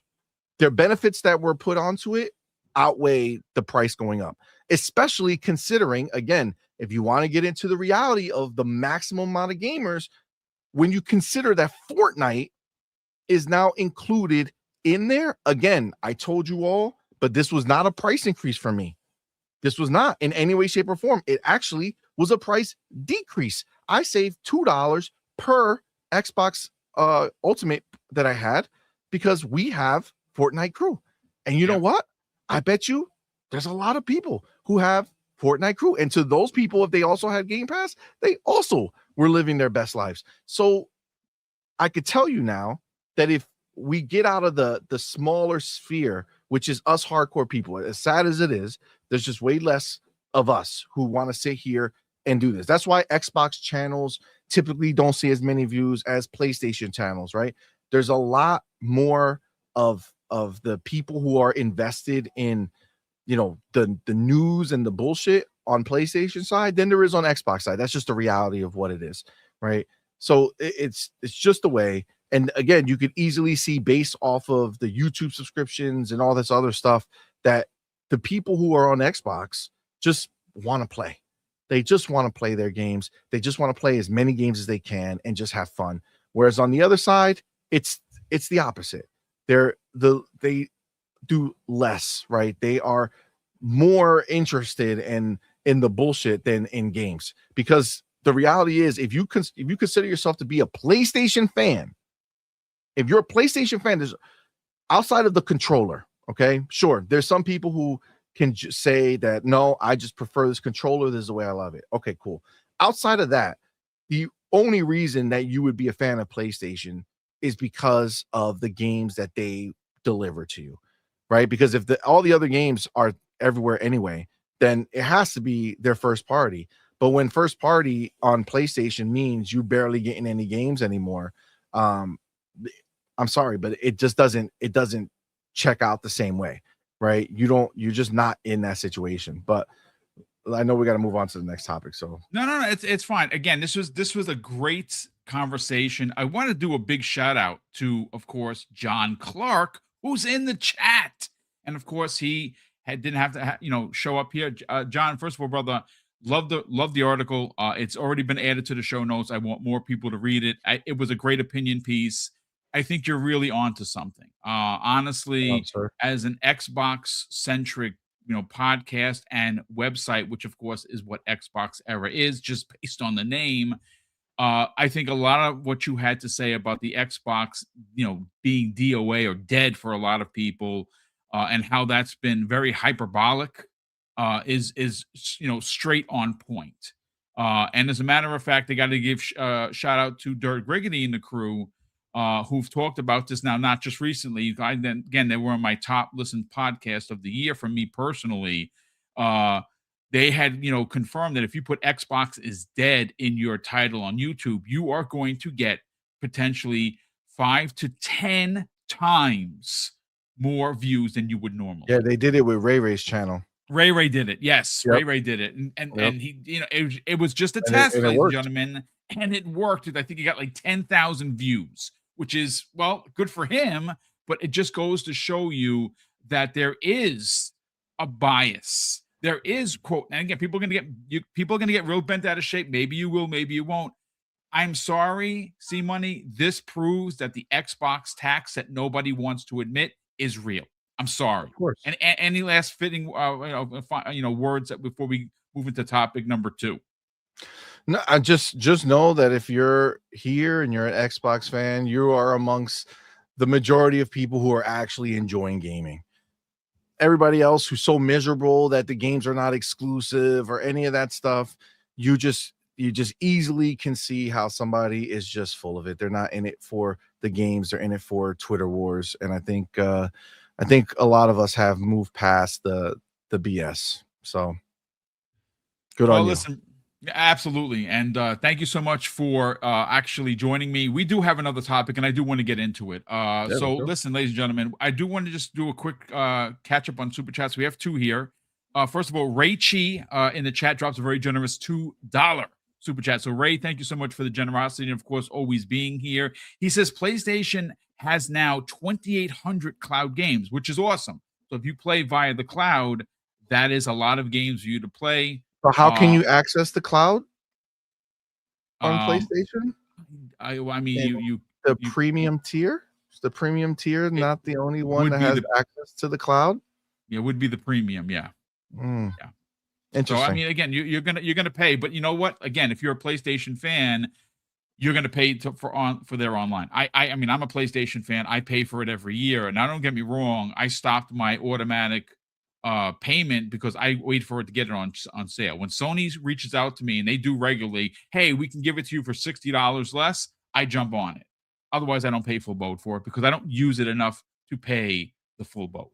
their benefits that were put onto it outweigh the price going up, especially considering, again, if you want to get into the reality of the maximum amount of gamers, when you consider that Fortnite is now included in there. Again, I told you all, but this was not a price increase for me. This was not in any way, shape, or form. It actually was a price decrease. I saved $2 per Xbox Ultimate that I had because we have Fortnite Crew. And you know what? I bet you there's a lot of people who have Fortnite Crew. And to those people, if they also had Game Pass, they also were living their best lives. So I could tell you now that if we get out of the smaller sphere, which is us hardcore people, as sad as it is, there's just way less of us who want to sit here and do this. That's why Xbox channels typically don't see as many views as PlayStation channels, right? There's a lot more of the people who are invested in the news and the bullshit on PlayStation side than there is on Xbox side. That's just the reality of what it is, right? So it's just the way. And again, you could easily see based off of the YouTube subscriptions and all this other stuff that the people who are on Xbox just want to play. They just want to play their games. They just want to play as many games as they can and just have fun. Whereas on the other side, it's the opposite. They do less, right? They are more interested in the bullshit than in games, because the reality is, if you consider yourself to be a PlayStation fan, if you're a PlayStation fan, there's outside of the controller, okay, sure, there's some people who can say that, no, I just prefer this controller, this is the way I love it. Okay, cool. Outside of that, the only reason that you would be a fan of PlayStation is because of the games that they deliver to you, right? Because if all the other games are everywhere anyway, then it has to be their first party. But when first party on PlayStation means you barely getting any games anymore, I'm sorry, but it just doesn't check out the same way, right? You're just not in that situation. But I know we got to move on to the next topic. So no, it's fine. Again, this was a great conversation. I want to do a big shout out to, of course, John Clark, Who's in the chat? And of course, he didn't have to, show up here. John, first of all, brother, love the article. It's already been added to the show notes. I want more people to read it. It was a great opinion piece. I think you're really onto something. Honestly, Sir. as an Xbox centric, podcast and website, which of course is what Xbox Era is, just based on the name. I think a lot of what you had to say about the Xbox, being DOA or dead for a lot of people, and how that's been very hyperbolic, is straight on point. And as a matter of fact, I got to give shout out to Dirk Griggity and the crew, who've talked about this now, not just recently. Again, they were on my top listened podcast of the year for me personally. They had, confirmed that if you put Xbox is dead in your title on YouTube, you are going to get potentially 5 to 10 times more views than you would normally. Yeah, they did it with Ray Ray's channel. Ray did it. Yes, Yep. Ray did it. And Yep. he, it was just a test, and it ladies and worked. gentlemen. And it worked. I think he got like 10,000 views, which is, well, good for him. But it just goes to show you that there is a bias. There is, quote, and again, people are going to get real bent out of shape. Maybe you will, maybe you won't. I'm sorry, C Money. This proves that the Xbox tax that nobody wants to admit is real. I'm sorry. Of course. And any last fitting, words that before we move into topic number 2? No, I just know that if you're here and you're an Xbox fan, you are amongst the majority of people who are actually enjoying gaming. Everybody else who's so miserable that the games are not exclusive or any of that stuff, you just easily can see how somebody is just full of it. They're not in it for the games, they're in it for Twitter wars. And I think a lot of us have moved past the BS. So good on you. Listen, absolutely. And thank you so much for actually joining me. We do have another topic, and I do want to get into it. Listen, ladies and gentlemen, I do want to just do a quick catch up on Super Chats. We have 2 here. First of all, Ray Chi in the chat drops a very generous $2 Super Chat. So, Ray, thank you so much for the generosity and, of course, always being here. He says PlayStation has now 2,800 cloud games, which is awesome. So if you play via the cloud, that is a lot of games for you to play. So how can you access the cloud on PlayStation? I mean, the premium tier. Is the premium tier not the only one that has access to the cloud? Yeah, it would be the premium. Yeah. Yeah. So Interesting. I mean, again, you're gonna pay, but you know what? Again, if you're a PlayStation fan, you're gonna pay for their online. I mean, I'm a PlayStation fan. I pay for it every year. And now, don't get me wrong, I stopped my automatic payment because I wait for it to get it on sale. When Sony reaches out to me, and they do regularly, hey, we can give it to you for $60 less, I jump on it. Otherwise, I don't pay full boat for it because I don't use it enough to pay the full boat.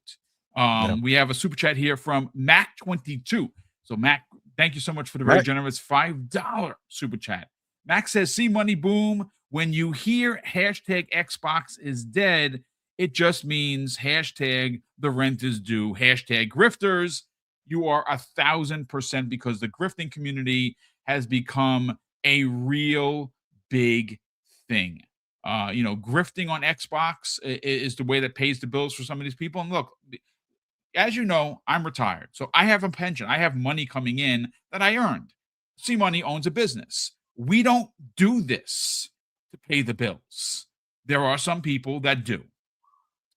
We have a super chat here from Mac22. So Mac, thank you so much for the very generous $5 super chat. Mac says, "See Money Boom, when you hear hashtag Xbox is dead, it just means hashtag the rent is due, hashtag grifters. You are 1,000%, because the grifting community has become a real big thing. Grifting on Xbox is the way that pays the bills for some of these people. And look, as you know, I'm retired, so I have a pension. I have money coming in that I earned. C Money owns a business. We don't do this to pay the bills. There are some people that do.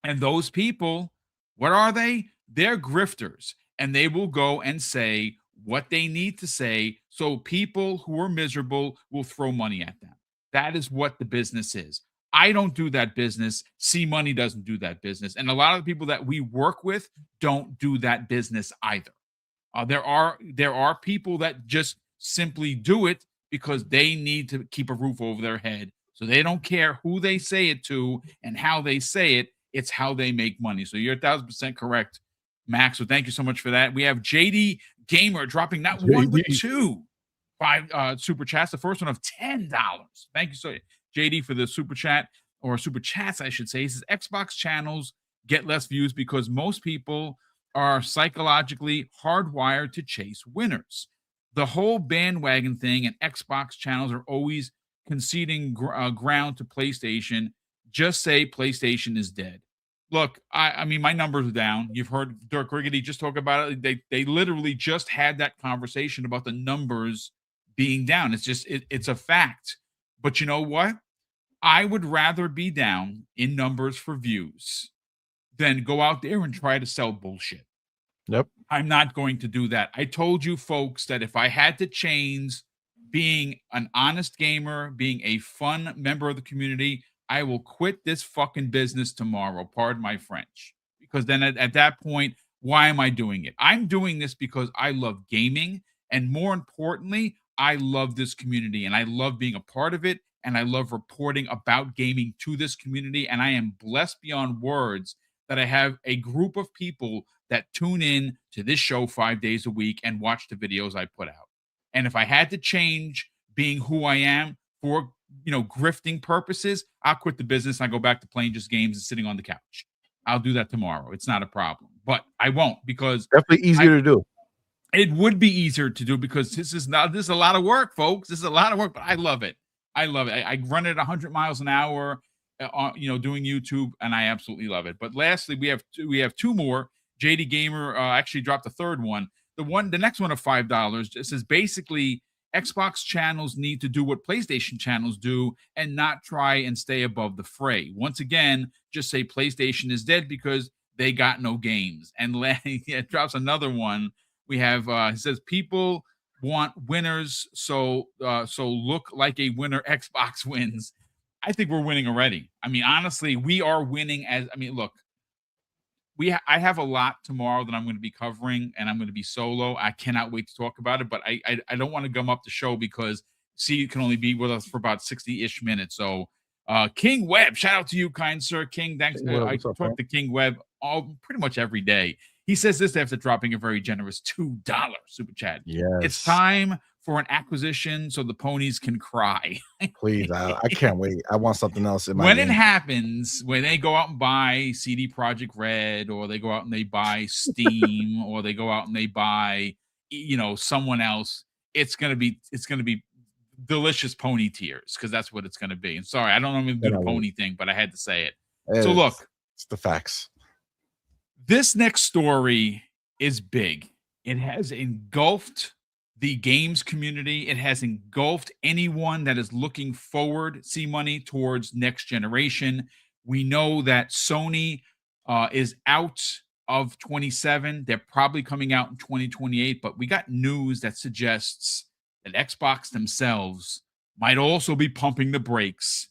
And those people, what are they? They're grifters, and they will go and say what they need to say so people who are miserable will throw money at them. That is what the business is. I don't do that business. C Money doesn't do that business. And a lot of the people that we work with don't do that business either. There are people that just simply do it because they need to keep a roof over their head. So they don't care who they say it to and how they say it. It's how they make money. So you're 1,000% correct, Max. So thank you so much for that. We have JD Gamer dropping not one but 2 super chats. The first one of $10. Thank you so much, JD, for the super chat, or super chats, I should say. He says Xbox channels get less views because most people are psychologically hardwired to chase winners. The whole bandwagon thing, and Xbox channels are always conceding ground to PlayStation. Just say PlayStation is dead. Look, I mean, my numbers are down. You've heard Dirk Riggedy just talk about it. They literally just had that conversation about the numbers being down. It's just it's a fact. But you know what? I would rather be down in numbers for views than go out there and try to sell bullshit. Yep. I'm not going to do that. I told you folks that if I had to change being an honest gamer, being a fun member of the community, I will quit this fucking business tomorrow. Pardon my French. Because then at that point, why am I doing it? I'm doing this because I love gaming. And more importantly, I love this community and I love being a part of it. And I love reporting about gaming to this community. And I am blessed beyond words that I have a group of people that tune in to this show 5 days a week and watch the videos I put out. And if I had to change being who I am for, grifting purposes, I'll quit the business and I go back to playing just games and sitting on the couch. I'll do that tomorrow. It's not a problem, but I won't because Definitely easier to do. it would be easier to do because this is a lot of work, folks. This is a lot of work, but I love it. I love it. I run it at 100 miles an hour, doing YouTube, and I absolutely love it. But lastly, we have two more. JD Gamer actually dropped the third one. The next one of $5. It says basically Xbox channels need to do what PlayStation channels do and not try and stay above the fray. Once again, just say PlayStation is dead because they got no games. And it drops another one. We have it says people want winners, so look like a winner. Xbox wins. I think we're winning already. I mean, honestly, we are winning. Look, I have a lot tomorrow that I'm going to be covering, and I'm going to be solo. I cannot wait to talk about it, but I don't want to gum up the show because you can only be with us for about 60-ish minutes. So, King Webb, shout out to you, kind sir. King, thanks. I talk to King Webb pretty much every day. He says this after dropping a very generous $2 super chat. Yes. It's time for an acquisition so the ponies can cry. Please, I can't wait. I want something else in my when game. It happens, when they go out and buy CD Projekt Red, or they go out and they buy Steam, or they go out and they buy, someone else, it's gonna be delicious pony tears because that's what it's gonna be. And sorry, I don't normally do the pony thing, but I had to say it. So look, it's the facts. This next story is big. It has engulfed the games community. It has engulfed anyone that is looking forward, money towards next generation. We know that Sony is out of 27. They're probably coming out in 2028, but we got news that suggests that Xbox themselves might also be pumping the brakes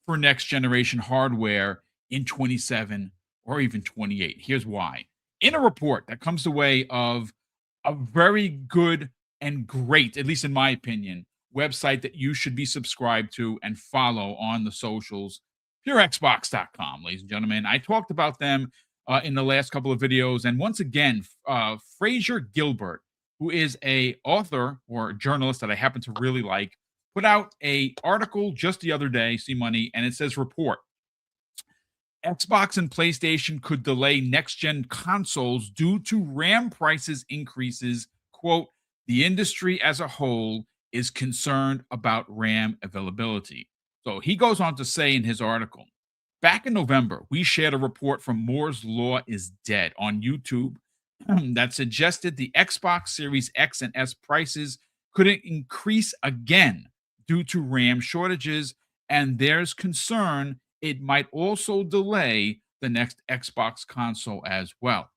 for next generation hardware in 27 or even 28. Here's why. In a report that comes the way of a very good and great, at least in my opinion, website that you should be subscribed to and follow on the socials, purexbox.com, ladies and gentlemen. I talked about them in the last couple of videos. And once again, Fraser Gilbert, who is a author or a journalist that I happen to really like, put out a article just the other day, money, and it says report. Xbox and PlayStation could delay next-gen consoles due to RAM prices increases. Quote, the industry as a whole is concerned about RAM availability. So he goes on to say in his article, back in November, we shared a report from Moore's Law is Dead on YouTube that suggested the Xbox Series X and S prices could increase again due to RAM shortages, and there's concern it might also delay the next Xbox console as well.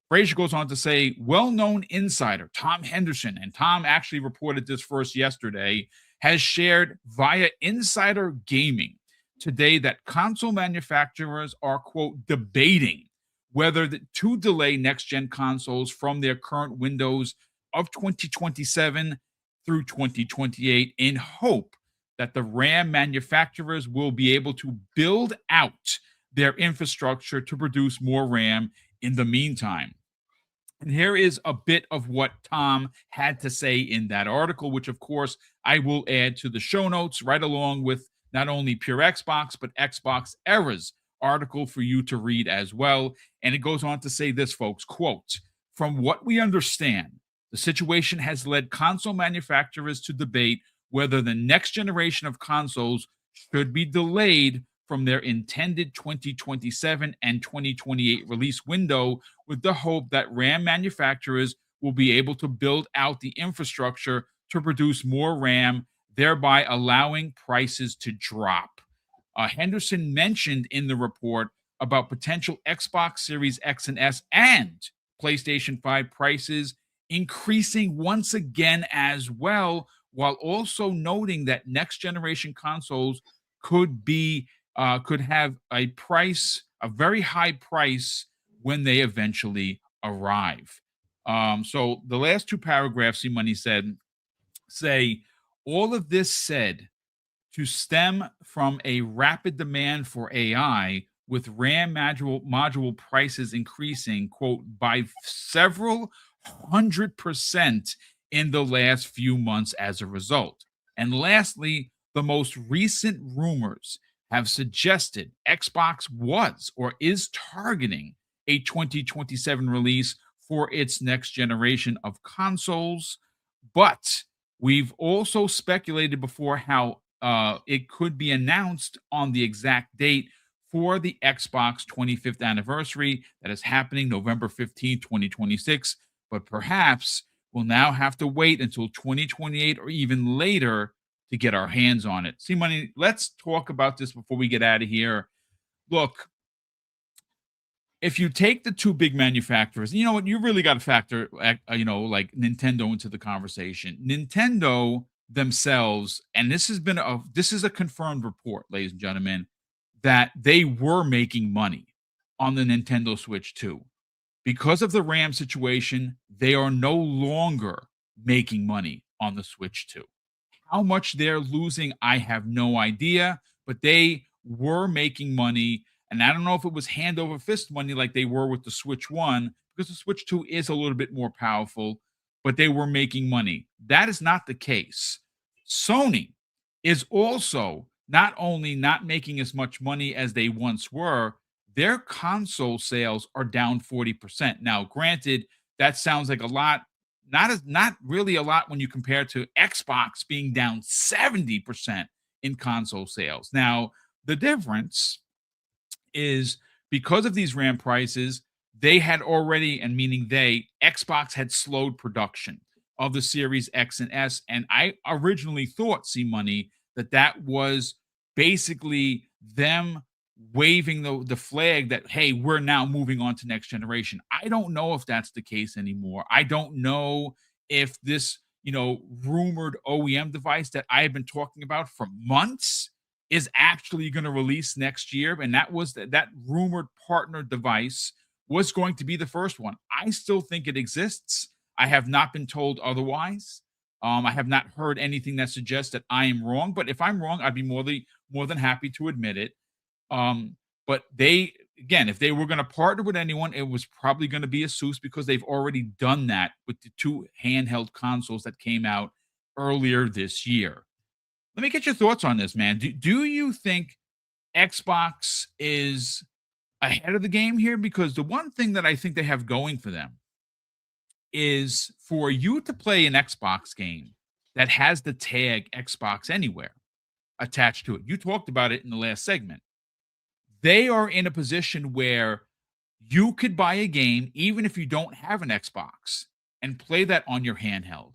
Fraser goes on to say, well-known insider Tom Henderson, and Tom actually reported this first yesterday, has shared via Insider Gaming today that console manufacturers are, quote, debating whether to delay next-gen consoles from their current windows of 2027 through 2028 in hope that the RAM manufacturers will be able to build out their infrastructure to produce more RAM in the meantime. And here is a bit of what Tom had to say in that article, which, of course, I will add to the show notes right along with not only Pure Xbox, but Xbox Era's article for you to read as well. And it goes on to say this, folks, quote, from what we understand, the situation has led console manufacturers to debate whether the next generation of consoles should be delayed from their intended 2027 and 2028 release window, with the hope that RAM manufacturers will be able to build out the infrastructure to produce more RAM, thereby allowing prices to drop. Henderson mentioned in the report about potential Xbox Series X and S and PlayStation 5 prices increasing once again as well, while also noting that next generation consoles could have a very high price when they eventually arrive. So the last two paragraphs, C Money said, say, all of this said to stem from a rapid demand for AI, with RAM module prices increasing, quote, by several 100% in the last few months as a result. And lastly, the most recent rumors have suggested Xbox was or is targeting a 2027 release for its next generation of consoles. But we've also speculated before how it could be announced on the exact date for the Xbox 25th anniversary that is happening November 15th, 2026. But perhaps we'll now have to wait until 2028 or even later to get our hands on it. See, Money, let's talk about this before we get out of here. Look, if you take the two big manufacturers, you know what, you really got to factor, like Nintendo into the conversation. Nintendo themselves, and this is a confirmed report, ladies and gentlemen, that they were making money on the Nintendo Switch 2. Because of the RAM situation, they are no longer making money on the Switch 2. How much they're losing, I have no idea, but they were making money. And I don't know if it was hand over fist money like they were with the Switch 1, because the Switch 2 is a little bit more powerful, but they were making money. That is not the case. Sony is also not only not making as much money as they once were, their console sales are down 40%. Now, granted, that sounds like a lot, not really a lot when you compare to Xbox being down 70% in console sales. Now, the difference is because of these RAM prices, they had already, and meaning Xbox had slowed production of the Series X and S. And I originally thought, C Money, that was basically them waving the flag that, hey, we're now moving on to next generation. I don't know if that's the case anymore. I don't know if this, rumored OEM device that I have been talking about for months is actually going to release next year. And that was that rumored partner device was going to be the first one. I still think it exists. I have not been told otherwise. I have not heard anything that suggests that I am wrong. But if I'm wrong, I'd be more than happy to admit it. But if they were going to partner with anyone, it was probably going to be Asus, because they've already done that with the two handheld consoles that came out earlier this year. Let me get your thoughts on this, man. Do you think Xbox is ahead of the game here? Because the one thing that I think they have going for them is for you to play an Xbox game that has the tag Xbox Anywhere attached to it. You talked about it in the last segment. They are in a position where you could buy a game, even if you don't have an Xbox, and play that on your handheld,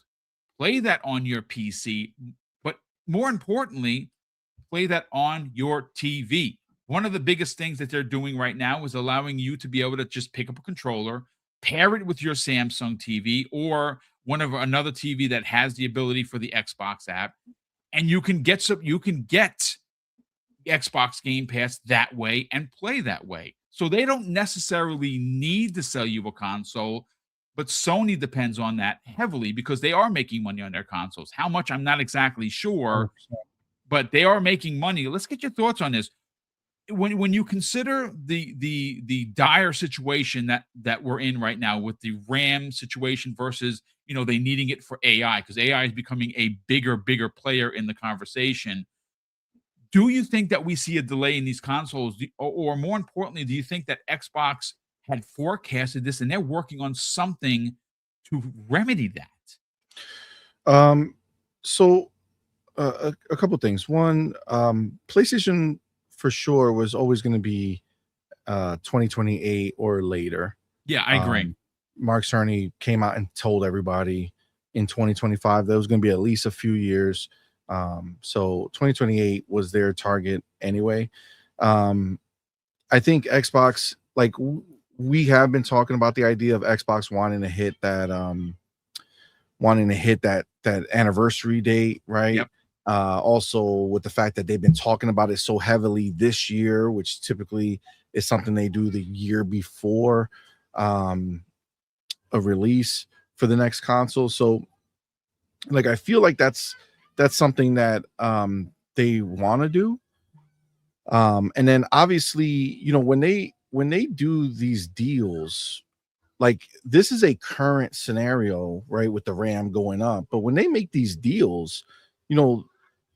play that on your PC, but more importantly, play that on your TV. One of the biggest things that they're doing right now is allowing you to be able to just pick up a controller, pair it with your Samsung TV or another TV that has the ability for the Xbox app, and you can get Xbox Game Pass that way and play that way. So they don't necessarily need to sell you a console, but Sony depends on that heavily because they are making money on their consoles. How much, I'm not exactly sure, 100%. but they are making money. Let's get your thoughts on this. When you consider the dire situation that we're in right now with the RAM situation versus they needing it for AI, because AI is becoming a bigger player in the conversation. Do you think that we see a delay in these consoles, or more importantly, do you think that Xbox had forecasted this and they're working on something to remedy that? So a couple things. One, PlayStation for sure was always going to be 2028 or later. Yeah, I agree. Mark Cerny came out and told everybody in 2025 that was going to be at least a few years. So 2028 was their target anyway. I think Xbox, like we have been talking about the idea of Xbox wanting to hit that anniversary date, right? Yep. Also with the fact that they've been talking about it so heavily this year, which typically is something they do the year before a release for the next console. So like I feel like that's something that they want to do. And then obviously, you know, when they do these deals, like this is a current scenario, right, with the RAM going up. But when they make these deals, you know,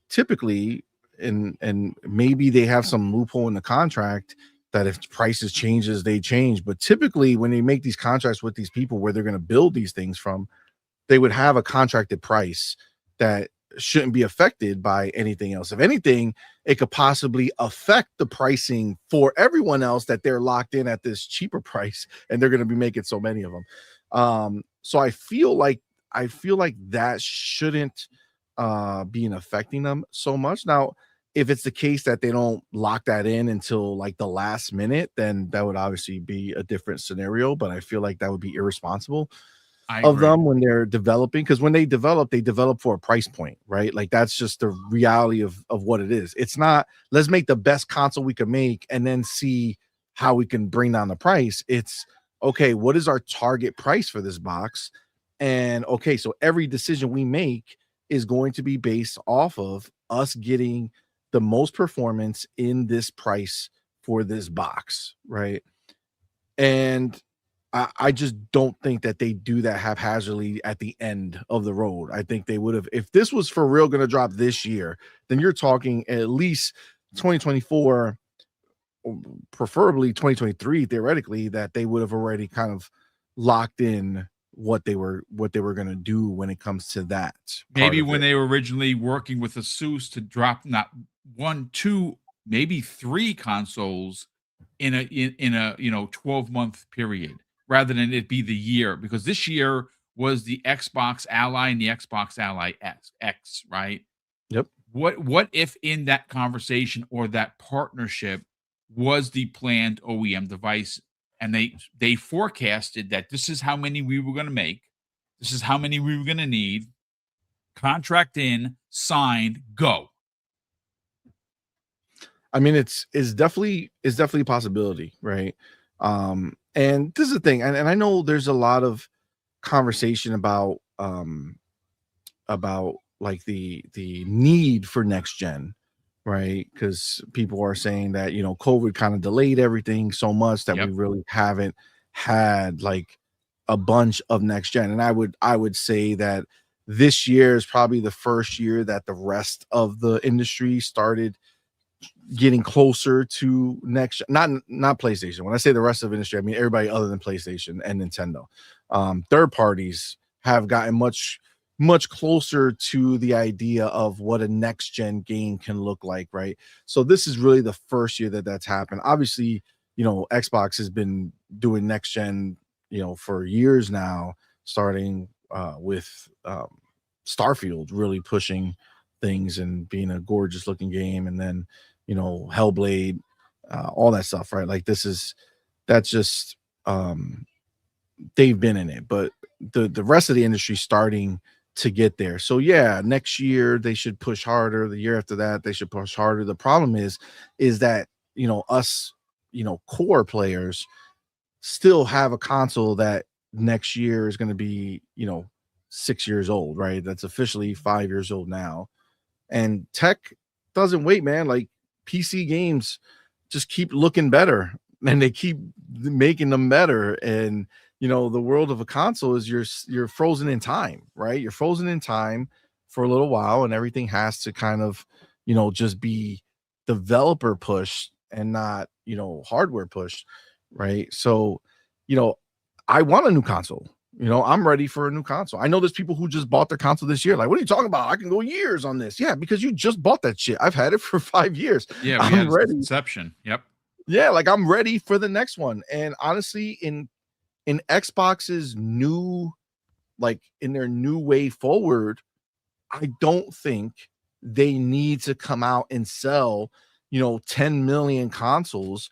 typically, and maybe they have some loophole in the contract that if prices changes, they change. But typically, when they make these contracts with these people where they're going to build these things from, they would have a contracted price that shouldn't be affected by anything else. If anything, it could possibly affect the pricing for everyone else that they're locked in at this cheaper price and they're going to be making so many of them. So I feel like that shouldn't be affecting them so much. Now, if it's the case that they don't lock that in until like the last minute, then that would obviously be a different scenario, but I feel like that would be irresponsible of them when they're developing, because when they develop for a price point, right? Like that's just the reality of what it is. It's not let's make the best console we can make and then see how we can bring down the price. It's okay, what is our target price for this box? And okay, so every decision we make is going to be based off of us getting the most performance in this price for this box, right? And I just don't think that they do that haphazardly at the end of the road. I think they would have, if this was for real going to drop this year, then you're talking at least 2024, preferably 2023, theoretically, that they would have already kind of locked in what they were going to do when it comes to that. Maybe when they were originally working with Asus to drop not 1, 2, maybe 3 consoles in a 12-month period, rather than it be the year, because this year was the Xbox Ally and the Xbox Ally X, right? Yep. What if in that conversation or that partnership was the planned OEM device, and they forecasted that this is how many we were going to make, this is how many we were going to need, contract in, signed, go. I mean, it's definitely a possibility, right? And this is the thing, and I know there's a lot of conversation about like the need for next gen, right? Because people are saying that, you know, COVID kind of delayed everything so much that we really haven't had like a bunch of next gen. And I would say that this year is probably the first year that the rest of the industry started getting closer to next, not PlayStation. When I say the rest of the industry, I mean everybody other than PlayStation and Nintendo. Third parties have gotten much closer to the idea of what a next gen game can look like, right? So this is really the first year that that's happened. Obviously, you know, Xbox has been doing next gen, you know, for years now, starting with Starfield really pushing things and being a gorgeous looking game, and then, you know, Hellblade, all that stuff, right? Like that's just they've been in it, but the rest of the industry starting to get there. So yeah, next year they should push harder. The year after that they should push harder. The problem is that, you know, us, you know, core players still have a console that next year is going to be, you know, 6 years old, right? That's officially 5 years old now. And tech doesn't wait, man. Like PC games just keep looking better and they keep making them better. And, you know, the world of a console is you're frozen in time, right? You're frozen in time for a little while, and everything has to kind of, you know, just be developer push and not, you know, hardware push, right? So, you know, I want a new console. I'm ready for a new console. I know there's people who just bought their console this year. Like, what are you talking about? I can go years on this. Yeah, because you just bought that shit. I've had it for 5 years. Yeah, we had I'm it since ready. inception. Yep. Yeah, like I'm ready for the next one. And honestly, in Xbox's new, like in their new way forward, I don't think they need to come out and sell, 10 million consoles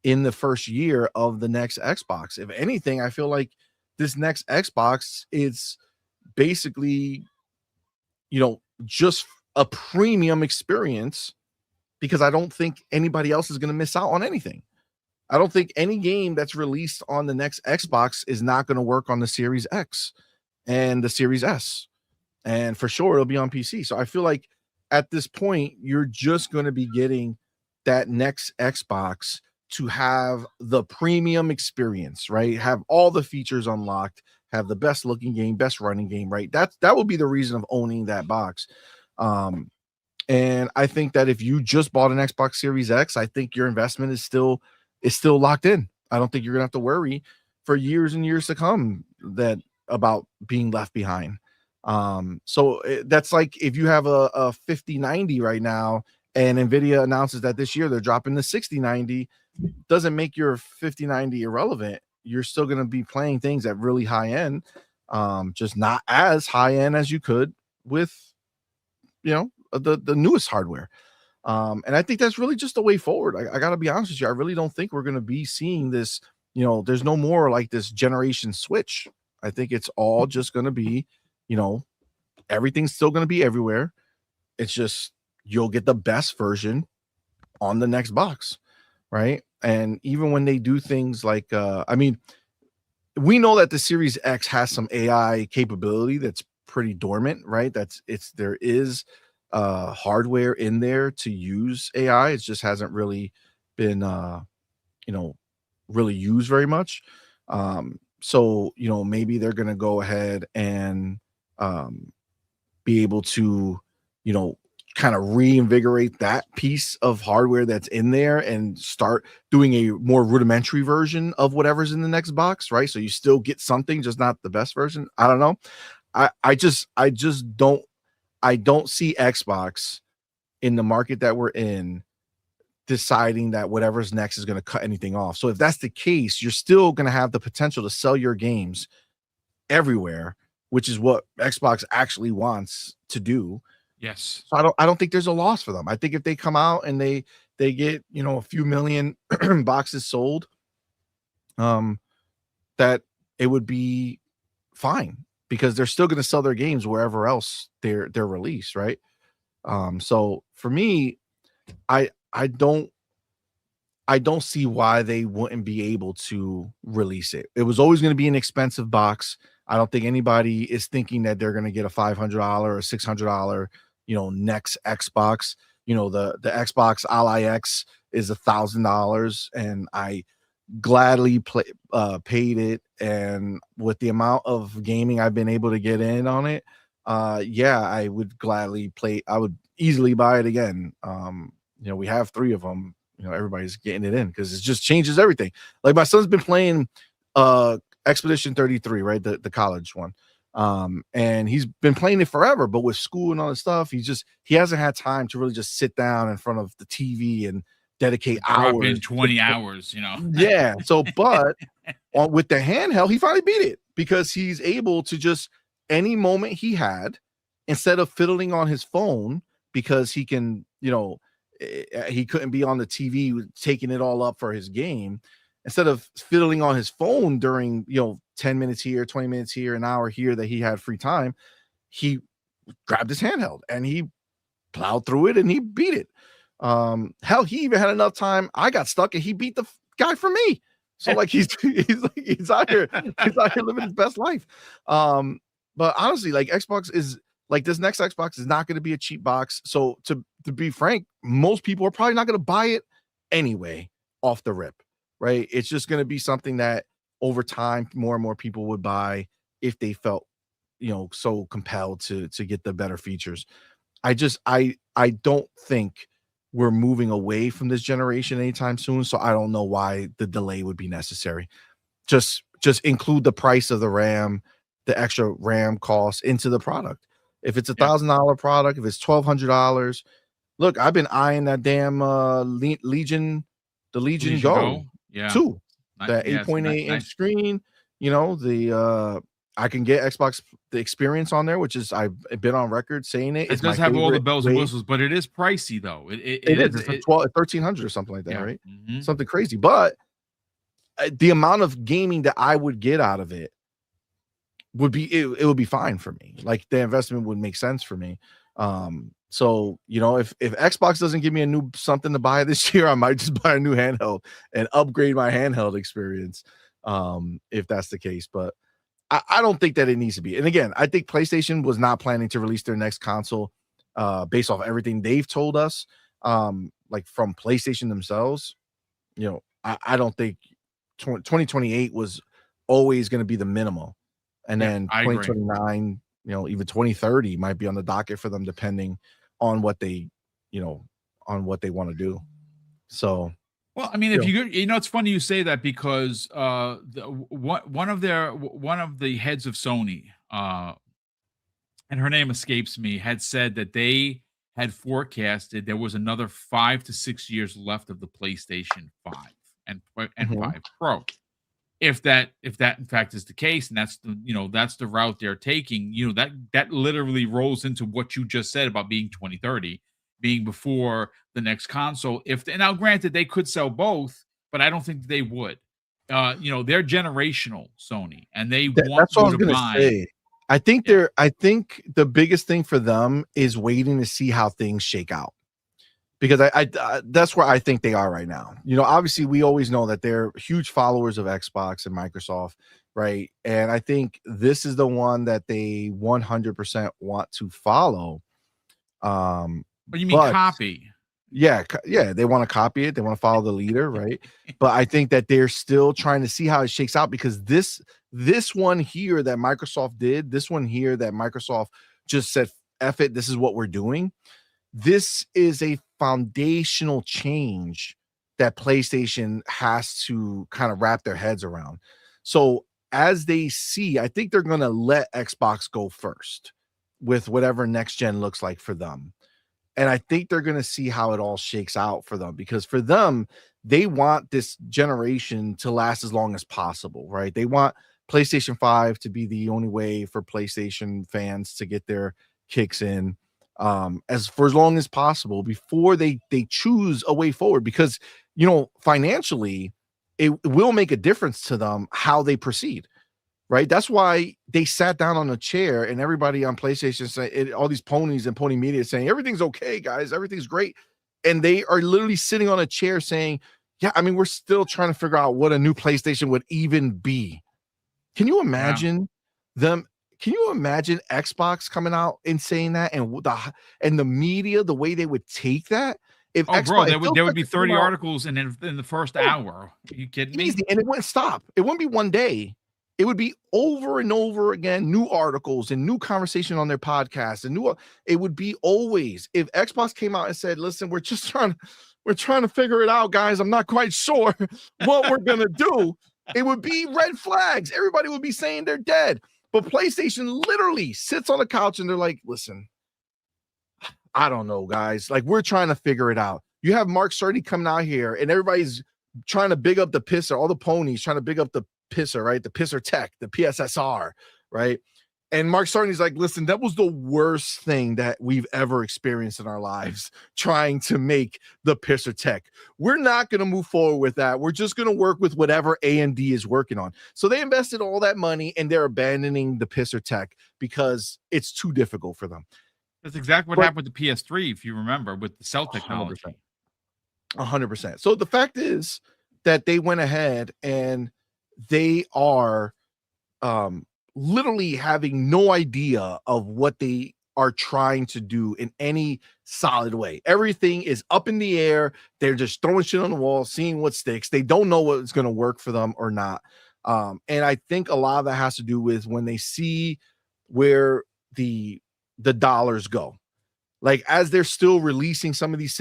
in the first year of the next Xbox. If anything, I feel like this next Xbox is basically, just a premium experience, because I don't think anybody else is going to miss out on anything. I don't think any game that's released on the next Xbox is not going to work on the Series X and the Series S. And for sure, it'll be on PC. So I feel like at this point, you're just going to be getting that next Xbox to have the premium experience, right? Have all the features unlocked, have the best looking game, best running game, right? That will be the reason of owning that box. And I think that if you just bought an Xbox Series X, I think your investment is still locked in. I don't think you're gonna have to worry for years and years to come about being left behind. So that's like if you have a 5090 right now, and Nvidia announces that this year they're dropping the 6090, doesn't make your 5090 irrelevant. You're still going to be playing things at really high end, just not as high end as you could with the newest hardware. And I think that's really just the way forward. I got to be honest with you. I really don't think we're going to be seeing this. There's no more like this generation switch. I think it's all just going to be, everything's still going to be everywhere. It's just you'll get the best version on the next box, right? And even when they do things like, we know that the Series X has some AI capability that's pretty dormant, right? There is hardware in there to use AI. It just hasn't really been really used very much. So maybe they're gonna go ahead and be able to kind of reinvigorate that piece of hardware that's in there and start doing a more rudimentary version of whatever's in the next box, right? So you still get something, just not the best version. I don't know. I just don't see Xbox in the market that we're in deciding that whatever's next is going to cut anything off. So if that's the case, you're still going to have the potential to sell your games everywhere, which is what Xbox actually wants to do. Yes. So I don't think there's a loss for them. I think if they come out and they get, a few million boxes sold, that it would be fine, because they're still going to sell their games wherever else they're released, right? So for me, I don't see why they wouldn't be able to release it. It was always going to be an expensive box. I don't think anybody is thinking that they're going to get a $500 or $600, next Xbox. The Xbox Ally X is $1,000, and I gladly paid it. And with the amount of gaming I've been able to get in on it, I would gladly play. I would easily buy it again. We have 3 of them. Everybody's getting it in because it just changes everything. Like my son's been playing Expedition 33, right? The college one. And he's been playing it forever, but with school and all this stuff, he hasn't had time to really just sit down in front of the TV and dedicate hours. In 20 hours, Yeah. So, but with the handheld, he finally beat it because he's able to just any moment he had, instead of fiddling on his phone, because he can, he couldn't be on the TV taking it all up for his game. Instead of fiddling on his phone during, 10 minutes here, 20 minutes here, an hour here that he had free time, he grabbed his handheld and he plowed through it and he beat it. Hell, he even had enough time. I got stuck and he beat the guy for me. So like he's out here, living his best life. But honestly, like Xbox is like, this next Xbox is not going to be a cheap box. So to be frank, most people are probably not going to buy it anyway off the rip, right? It's just going to be something that over time, more and more people would buy if they felt, so compelled to get the better features. I don't think we're moving away from this generation anytime soon. So I don't know why the delay would be necessary. just include the price of the RAM, the extra RAM cost into the product. If it's $1,000 product, if it's $1,200, look, I've been eyeing that damn Legion, the Legion Go, Yeah. 2, that Yeah, 8.8 inch nice. screen. You know, the I can get Xbox the experience on there, which is I've been on record saying it. It does have all the bells and whistles, but it is pricey though. It is. It's like 1,300 or something like that, right? Mhm. Something crazy. But the amount of gaming that I would get out of it would be it would be fine for me. Like the investment would make sense for me. So you know, if Xbox doesn't give me a new something to buy this year, I might just buy a new handheld and upgrade my handheld experience. If that's the case, but I don't think that it needs to be. And again, I think PlayStation was not planning to release their next console based off everything they've told us. Like from PlayStation themselves, you know, I don't think 2028 was always going to be the minimum. And then 2029, you know, even 2030 might be on the docket for them, depending on what they, you know, on what they want to do. So, well, I mean, if you know, it's funny you say that because one of the heads of Sony, and her name escapes me, had said that they had forecasted there was another 5 to 6 years left of the PlayStation 5 and 5 Pro. If that in fact is the case, and that's the route they're taking, you know, that literally rolls into what you just said about being 2030, being before the next console. Now granted they could sell both, but I don't think they would. You know, they're generational, Sony, and they want that's what I was you to gonna buy. say. I think the biggest thing for them is waiting to see how things shake out. Because I that's where I think they are right now. You know, obviously we always know that they're huge followers of Xbox and Microsoft, right? And I think this is the one that they 100% want to follow. But you mean copy? Yeah, they want to copy it. They want to follow the leader, right? But I think that they're still trying to see how it shakes out, because this one here that Microsoft did, this one here that Microsoft just said, F it, this is what we're doing. This is a foundational change that PlayStation has to kind of wrap their heads around. So as they see, I think they're going to let Xbox go first with whatever next gen looks like for them. And I think they're going to see how it all shakes out for them, because for them, they want this generation to last as long as possible, right? They want PlayStation 5 to be the only way for PlayStation fans to get their kicks in as long as possible before they choose a way forward, because, you know, financially it will make a difference to them how they proceed, right? That's why they sat down on a chair and everybody on PlayStation saying, all these ponies and pony media saying everything's okay, guys, everything's great, and they are literally sitting on a chair saying, yeah, I mean, we're still trying to figure out what a new PlayStation would even be. Can you imagine them? Can you imagine Xbox coming out and saying that, and the media, the way they would take that? If Xbox, there would be 30 articles in the first hour. Are you kidding me? Easy, and it wouldn't stop. It wouldn't be one day. It would be over and over again, new articles and new conversation on their podcast, and it would be always. If Xbox came out and said, "Listen, we're trying to figure it out, guys. I'm not quite sure what we're gonna do," it would be red flags. Everybody would be saying they're dead. But PlayStation literally sits on the couch and they're like, listen, I don't know, guys. Like, we're trying to figure it out. You have Mark Cerny coming out here and everybody's trying to big up the pisser, all the ponies trying to big up the pisser, right? The pisser tech, the PSSR, right? And Mark Cerny's like, listen, that was the worst thing that we've ever experienced in our lives, trying to make the pisser tech. We're not going to move forward with that. We're just going to work with whatever AMD is working on. So they invested all that money and they're abandoning the pisser tech because it's too difficult for them. That's exactly what happened with the PS3, if you remember, with the cell technology. 100%. So the fact is that they went ahead and they are literally having no idea of what they are trying to do in any solid way. Everything is up in the air. They're just throwing shit on the wall, seeing what sticks. They don't know what's going to work for them or not. And I think a lot of that has to do with when they see where the dollars go. Like, as they're still releasing some of these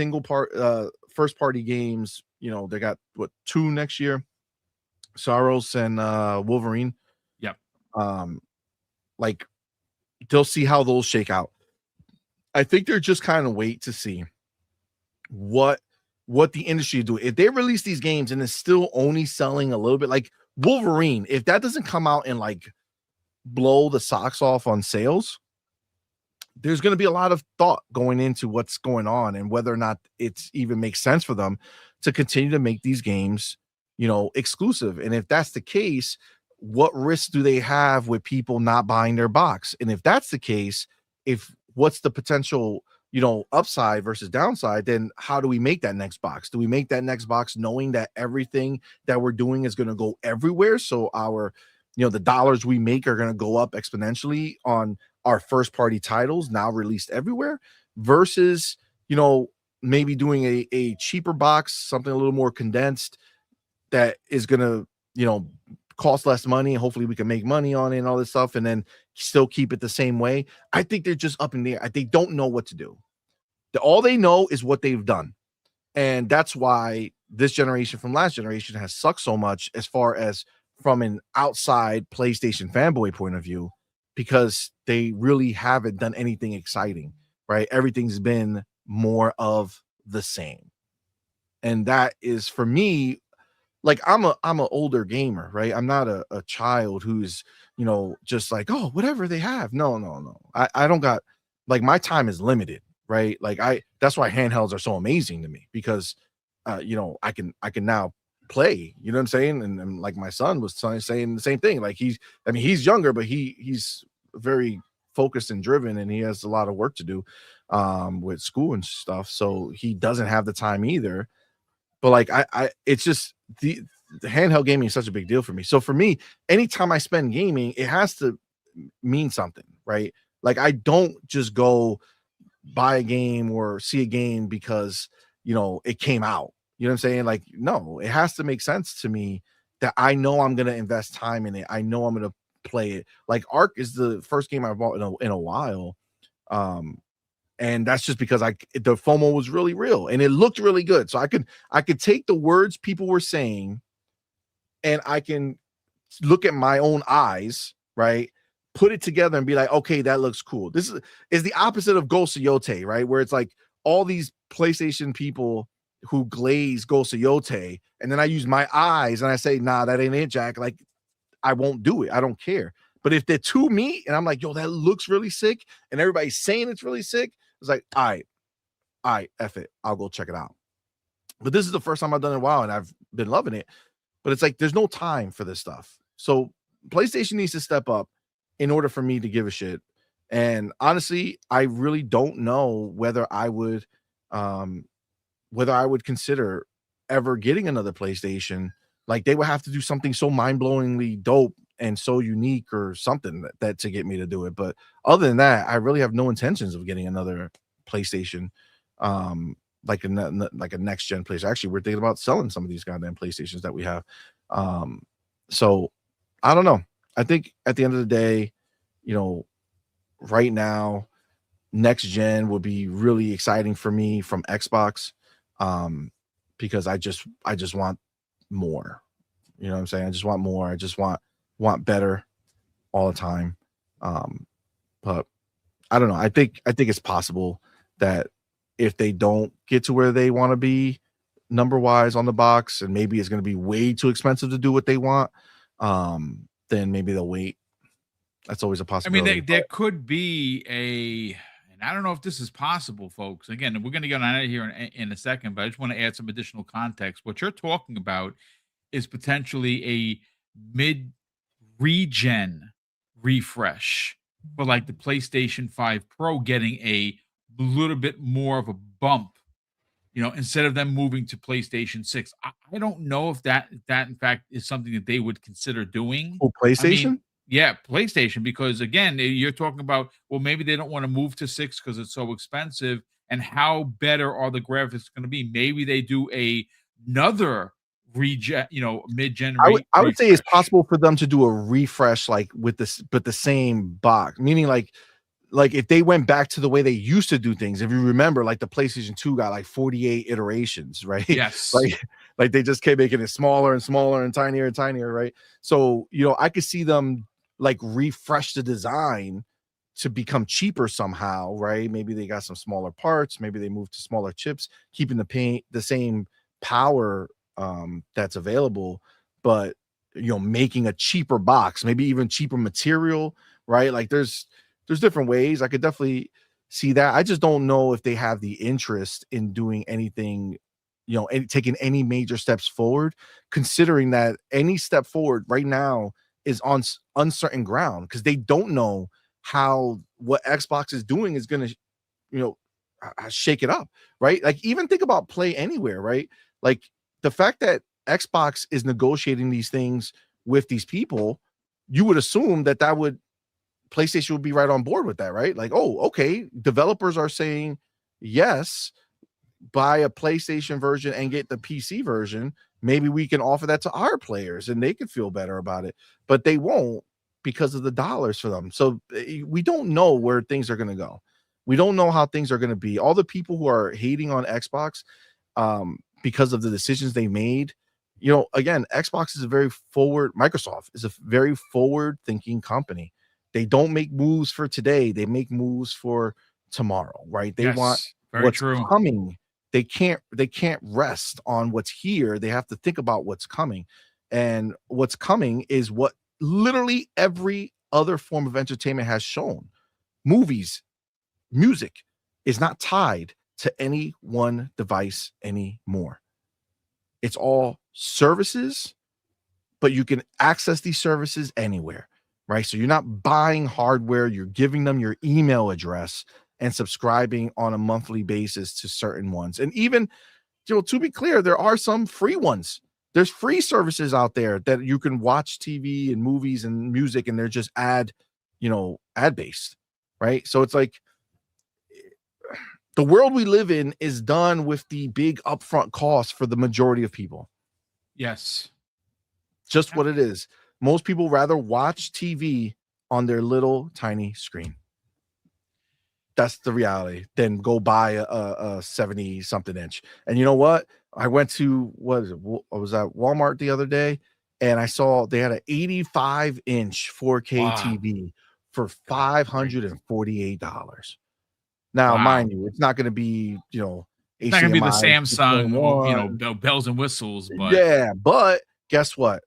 first party games, you know, they got 2 next year. Saros and Wolverine. Yep. Like they'll see how those shake out. I think they're just kind of wait to see what the industry is doing. If they release these games and it's still only selling a little bit, like Wolverine, if that doesn't come out and like blow the socks off on sales, there's going to be a lot of thought going into what's going on and whether or not it's even makes sense for them to continue to make these games, exclusive. And if that's the case, what risks do they have with people not buying their box? And if that's the case, if what's the potential, upside versus downside, then how do we make that next box? Do we make that next box knowing that everything that we're doing is going to go everywhere? So our, the dollars we make are going to go up exponentially on our first party titles now released everywhere versus, maybe doing a cheaper box, something a little more condensed that is going to, cost less money. Hopefully we can make money on it and all this stuff and then still keep it the same way. I think they're just up in the air. They don't know what to do. All they know is what they've done. And that's why this generation from last generation has sucked so much as far as from an outside PlayStation fanboy point of view, because they really haven't done anything exciting, right? Everything's been more of the same. And that is for me, like I'm an older gamer, right? I'm not a child who's, just like, oh, whatever they have. No. I don't got, like, my time is limited, right? Like that's why handhelds are so amazing to me because I can now play, you know what I'm saying? And like my son was saying the same thing. Like he's younger, but he's very focused and driven and he has a lot of work to do with school and stuff. So he doesn't have the time either. But like it's just the handheld gaming is such a big deal for me. So for me, anytime I spend gaming, it has to mean something, right? Like I don't just go buy a game or see a game because it came out. You know what I'm saying? Like, no, it has to make sense to me that I know I'm gonna invest time in it. I know I'm gonna play it. Like Ark is the first game I bought in a while. And that's just because the FOMO was really real and it looked really good. So I could take the words people were saying and I can look at my own eyes, right? Put it together and be like, okay, that looks cool. This is the opposite of Ghost of Yote, right? Where it's like all these PlayStation people who glaze Ghost of Yote, and then I use my eyes and I say, nah, that ain't it, Jack. Like, I won't do it. I don't care. But if they're to me and I'm like, yo, that looks really sick, and everybody's saying it's really sick, it's like, all right, F it. I'll go check it out. But this is the first time I've done it in a while and I've been loving it. But it's like there's no time for this stuff. So PlayStation needs to step up in order for me to give a shit. And honestly, I really don't know whether I would consider ever getting another PlayStation. Like they would have to do something so mind-blowingly dope and so unique or something that to get me to do it. But other than that, I really have no intentions of getting another PlayStation. Like a next gen PlayStation. Actually, we're thinking about selling some of these goddamn PlayStations that we have. So I don't know. I think at the end of the day, right now, next gen will be really exciting for me from Xbox. Because I just want more. You know what I'm saying? I just want more. I just want better all the time. But I don't know. I think it's possible that if they don't get to where they want to be number wise on the box, and maybe it's going to be way too expensive to do what they want, then maybe they'll wait. That's always a possibility. I mean, there could be and I don't know if this is possible, folks. Again, we're going to get on it here in a second, but I just want to add some additional context. What you're talking about is potentially a mid-regen refresh for like the PlayStation 5 Pro getting a little bit more of a bump, instead of them moving to PlayStation 6. I don't know if that in fact is something that they would consider doing. Oh, PlayStation? I mean, yeah, PlayStation, because again, you're talking about, well, maybe they don't want to move to 6 because it's so expensive. And how better are the graphics going to be? Maybe they do another mid-gen. I would say it's possible for them to do a refresh like with this, but the same box, meaning like like if they went back to the way they used to do things, if you remember, like the PlayStation 2 got like 48 iterations, right? Yes. like they just kept making it smaller and smaller and tinier, right? So, I could see them like refresh the design to become cheaper somehow, right? Maybe they got some smaller parts, maybe they moved to smaller chips, keeping the same power that's available, but making a cheaper box, maybe even cheaper material, right? Like there's different ways. I could definitely see that. I just don't know if they have the interest in doing anything, taking any major steps forward, considering that any step forward right now is on uncertain ground because they don't know how what Xbox is doing is going to, shake it up, right? Like even think about Play Anywhere, right? Like the fact that Xbox is negotiating these things with these people, you would assume that would PlayStation would be right on board with that, right? Like, oh, okay, developers are saying yes, buy a PlayStation version and get the PC version. Maybe we can offer that to our players and they could feel better about it, but they won't because of the dollars for them. So we don't know where things are going to go. We don't know how things are going to be. All the people who are hating on Xbox because of the decisions they made, again, Microsoft is a very forward thinking company. They don't make moves for today. They make moves for tomorrow, right? They want Yes. Very what's true. coming. They can't rest on what's here. They have to think about what's coming. And what's coming is what literally every other form of entertainment has shown. Movies, music is not tied to any one device anymore. It's all services, but you can access these services anywhere, right? So you're not buying hardware, you're giving them your email address and subscribing on a monthly basis to certain ones. And even, to be clear, there are some free ones. There's free services out there that you can watch TV and movies and music, and they're just ad based, right? So it's like the world we live in is done with the big upfront cost for the majority of people. Yes. Just what it is. Most people rather watch TV on their little tiny screen. That's the reality. Then go buy a 70 something inch. And you know what? I went to I was at Walmart the other day and I saw they had an 85-inch 4K Wow. TV for $548. Now, Wow. mind you, it's not going to be, It's not gonna be the HDMI Samsung, 2.1. bells and whistles, but Yeah, but guess what?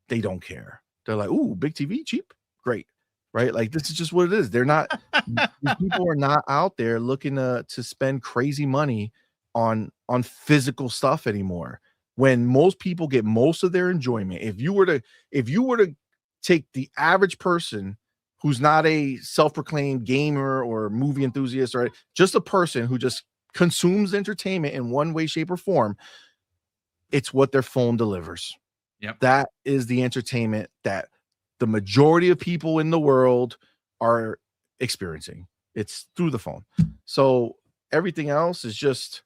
They don't care. They're like, "Ooh, big TV, cheap, great." Right? Like this is just what it is. They're not these people are not out there looking to spend crazy money on physical stuff anymore. When most people get most of their enjoyment, if you were to take the average person who's not a self-proclaimed gamer or movie enthusiast or just a person who just consumes entertainment in one way, shape, or form, it's what their phone delivers. Yep. That is the entertainment that the majority of people in the world are experiencing. It's through the phone. So everything else is just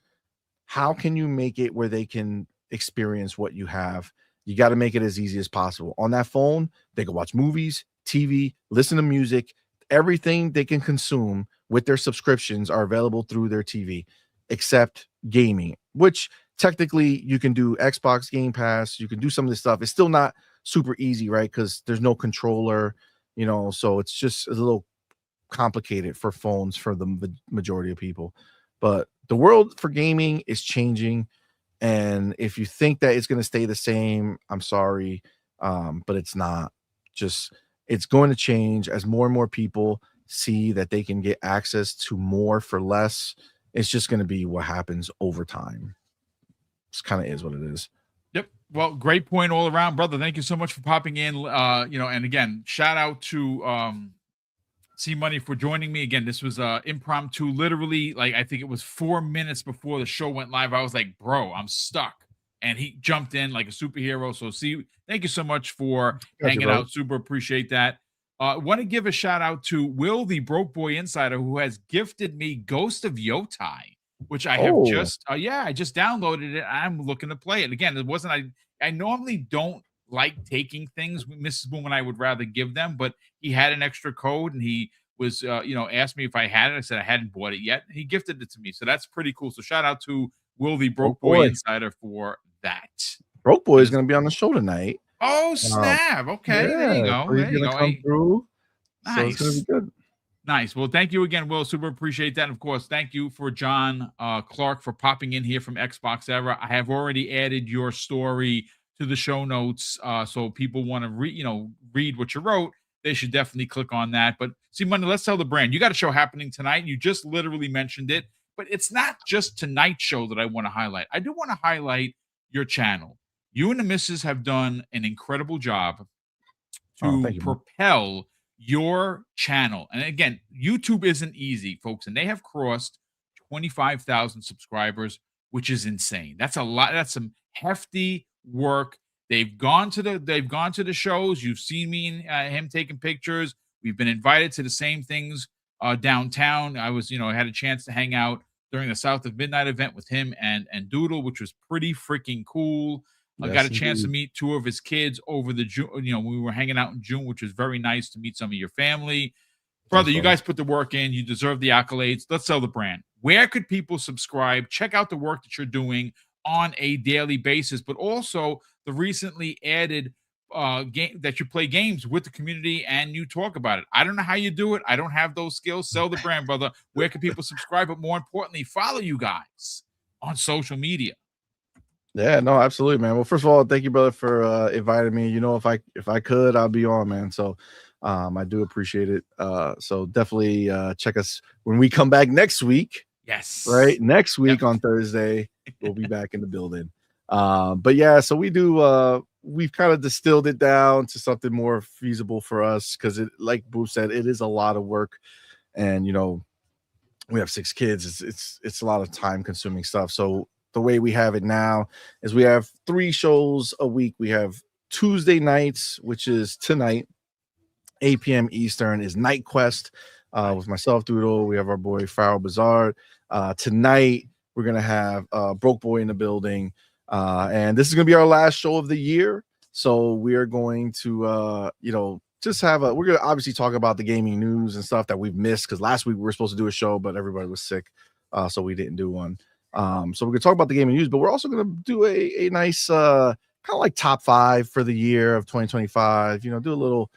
how can you make it where they can experience what you have? You got to make it as easy as possible. On that phone, they can watch movies, TV, listen to music, everything they can consume with their subscriptions are available through their TV, except gaming, which technically you can do Xbox Game Pass, you can do some of this stuff. It's still not super easy, right? Because there's no controller, so it's just a little complicated for phones for the majority of people. But the world for gaming is changing. And if you think that it's going to stay the same, I'm sorry. But it's not. It's going to change as more and more people see that they can get access to more for less. It's just going to be what happens over time. It kind of is what it is. Yep. Well, great point all around, brother. Thank you so much for popping in. And again, shout out to C Money for joining me. Again, this was impromptu, literally, like I think it was 4 minutes before the show went live. I was like, bro, I'm stuck. And he jumped in like a superhero. So thank you so much for hanging out. Super appreciate that. Want to give a shout out to Will, the Broke Boy Insider, who has gifted me Ghost of Yotai, which I have I just downloaded it. I'm looking to play it. Again, it wasn't, I normally don't like taking things Mrs. Boom and I would rather give them, but he had an extra code and he was asked me if I had it. I said I hadn't bought it yet. He gifted it to me, so that's pretty cool. So shout out to Will the Oh Broke Boy boy, Insider for that. Broke Boy That is is going to be on the show tonight. Oh Um, snap! Okay, there you yeah, go. so he's There you going to go. come Hey, through. So it's going to be nice. good. Nice. Well, thank you again, Will. Super appreciate that. And of course, thank you for John Clark for popping in here from Xbox Era. I have already added your story to the show notes, so people want to read what you wrote. They should definitely click on that. But see, Monday, let's tell the brand. You got a show happening tonight. You just literally mentioned it, but it's not just tonight's show that I want to highlight. I do want to highlight your channel. You and the missus have done an incredible job Oh, to thank you, man. propel your channel. And again, YouTube isn't easy, folks, and they have crossed 25,000 subscribers, which is insane. That's a lot. That's some hefty work. They've gone to the shows. You've seen me and him taking pictures. We've been invited to the same things downtown. I had a chance to hang out during the South of Midnight event with him and Doodle, which was pretty freaking cool. I got Yes, a chance to indeed. meet two of his kids over the June. We were hanging out in June, which was very nice to meet some of your family. Thanks, Brother, you brother. guys put the work in. You deserve the accolades. Let's sell the brand. Where could people subscribe? Check out the work that you're doing on a daily basis, but also the recently added game that you play games with the community and you talk about it. I don't know how you do it. I don't have those skills. Sell the brand, brother. Where can people subscribe? But more importantly, follow you guys on social media. Yeah, no, absolutely, man. Well, first of all, thank you, brother, for inviting me. If I could, I'd be on, man. So I do appreciate it. So definitely check us when we come back next week, right? Yes. Next Yep. week on Thursday, we'll be back in the building. But yeah, so we've kind of distilled it down to something more feasible for us because it, like Boo said, it is a lot of work. And we have 6 kids. It's a lot of time consuming stuff. So the way we have it now is we have 3 shows a week. We have Tuesday nights, which is tonight, 8 p.m. Eastern, is Night Quest with myself, Doodle. We have our boy Farrell Bizarre. Tonight we're gonna have Broke Boy in the building, and this is gonna be our last show of the year. So we are going to just we're gonna obviously talk about the gaming news and stuff that we've missed because last week we were supposed to do a show, but everybody was sick, so we didn't do one. So we're gonna talk about the gaming news, but we're also gonna do a nice kind of like top 5 for the year of 2025. Do a little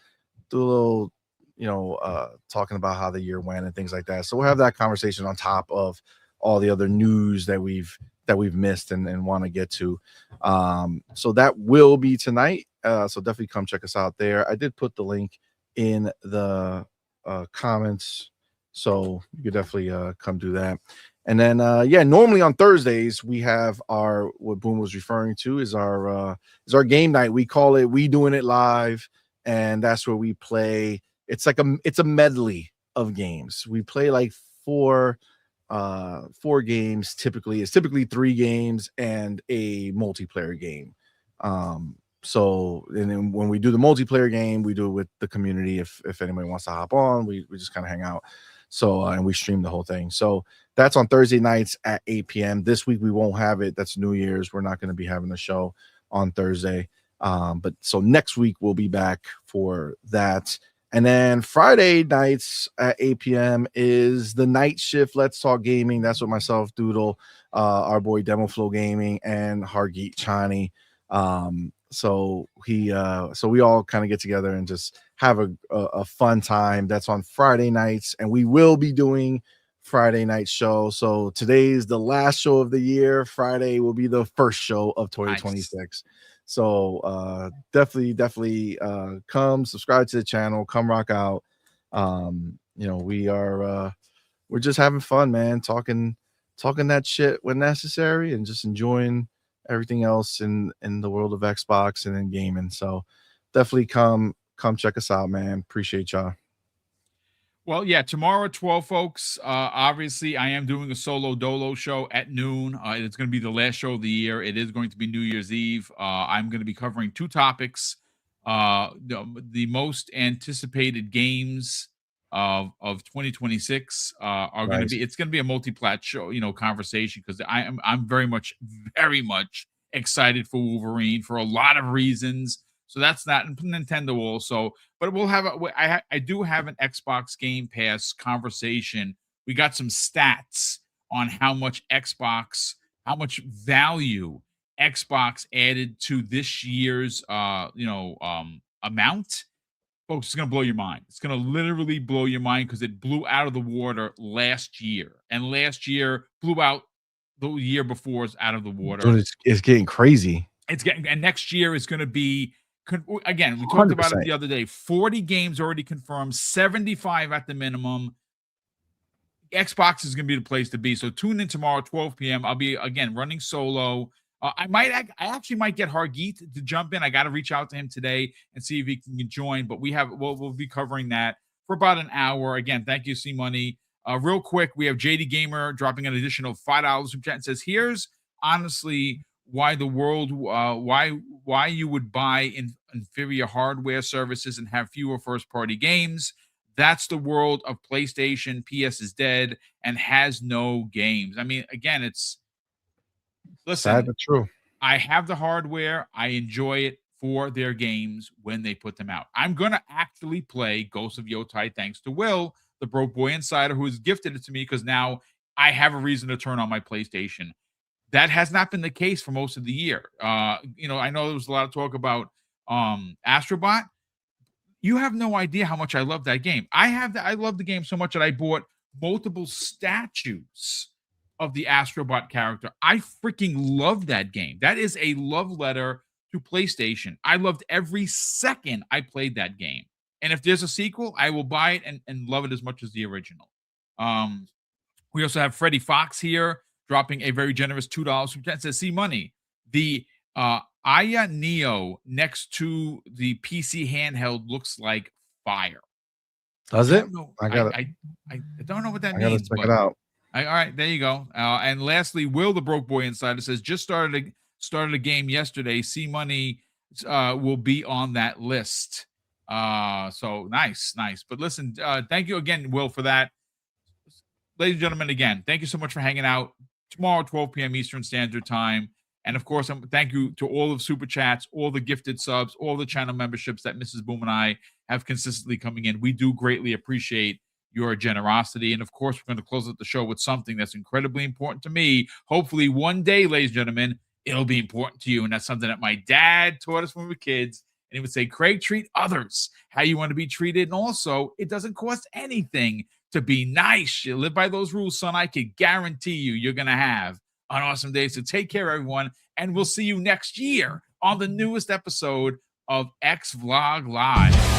talking about how the year went and things like that. So we'll have that conversation on top of all the other news that we've missed and want to get to. So that will be tonight. So definitely come check us out there. I did put the link in the comments, so you could definitely come do that. And then normally on Thursdays we have our, what Boom was referring to is our game night. We call it We Doing It Live, and that's where we play. It's a medley of games. We play like four games typically. It's typically 3 games and a multiplayer game. So and then when we do the multiplayer game, we do it with the community. If anybody wants to hop on, we just kind of hang out. So and we stream the whole thing. So that's on Thursday nights at 8 p.m. This week we won't have it. That's New Year's. We're not going to be having the show on Thursday. But so next week we'll be back for that. And then Friday nights at 8 p.m. is the night shift. Let's Talk Gaming. That's with myself, Doodle, our boy Demo Flow Gaming, and Hargeet Chani. So we all kind of get together and just have a fun time. That's on Friday nights, and we will be doing Friday night show. So today's the last show of the year. Friday will be the first show of 2026. Nice. So definitely come subscribe to the channel, come rock out. We're just having fun, man, talking that shit when necessary and just enjoying everything else in the world of Xbox and in gaming. So definitely come check us out, man. Appreciate y'all. Well, yeah, tomorrow at 12, folks. Obviously, I am doing a solo dolo show at noon. It's going to be the last show of the year. It is going to be New Year's Eve. I'm going to be covering 2 topics. The most anticipated games of 2026 are going to Nice. be. It's going to be a multi-plat show, conversation because I'm very much excited for Wolverine for a lot of reasons. So that's that. And Nintendo also. But we'll have I do have an Xbox Game Pass conversation. We got some stats on how much value Xbox added to this year's amount. Folks, it's going to blow your mind. It's going to literally blow your mind because it blew out of the water last year. And last year blew out the year before's out of the water. Dude, it's getting crazy. And next year is going to be, again, we talked about it the other day, 40 games already confirmed, 75 at the minimum. Xbox is going to be the place to be. So tune in tomorrow, 12 p.m. I'll be, again, running solo. I actually might get Hargeet to jump in. I got to reach out to him today and see if he can join. But we'll be covering that for about an hour. Again, thank you, C Money. Real quick, we have JD Gamer dropping an additional $5 from chat and says, "Here's honestly why the world, why you would buy inferior hardware services and have fewer first-party games. That's the world of PlayStation. PS is dead and has no games." I mean, again, it's. Listen, sad but true. I have the hardware. I enjoy it for their games when they put them out. I'm going to actually play Ghost of Yotai thanks to Will, the broke boy insider, who has gifted it to me because now I have a reason to turn on my PlayStation. That has not been the case for most of the year. I know there was a lot of talk about Astrobot. You have no idea how much I love that game. I love the game so much that I bought multiple statues of the Astrobot character. I freaking love that game. That is a love letter to PlayStation. I loved every second I played that game. And if there's a sequel, I will buy it and love it as much as the original. We also have Freddie Fox here dropping a very generous $2 from chat. Says, "See Money, the Aya Neo next to the PC handheld looks like fire." Does it? I don't know what that means. Check it out. All right, there you go. And lastly, Will the Broke Boy Insider says, "Just started a game yesterday. C Money will be on that list." So nice. But listen, thank you again, Will, for that. Ladies and gentlemen, again, thank you so much for hanging out. Tomorrow, 12 p.m. Eastern Standard Time. And of course, thank you to all of Super Chats, all the gifted subs, all the channel memberships that Mrs. Boom and I have consistently coming in. We do greatly appreciate your generosity. And of course, we're going to close out the show with something that's incredibly important to me. Hopefully one day, ladies and gentlemen, it'll be important to you. And that's something that my dad taught us when we were kids. And he would say, "Craig, treat others how you want to be treated. And also, it doesn't cost anything to be nice. You live by those rules, son. I can guarantee you're going to have an awesome day." So take care, everyone. And we'll see you next year on the newest episode of X Vlog Live.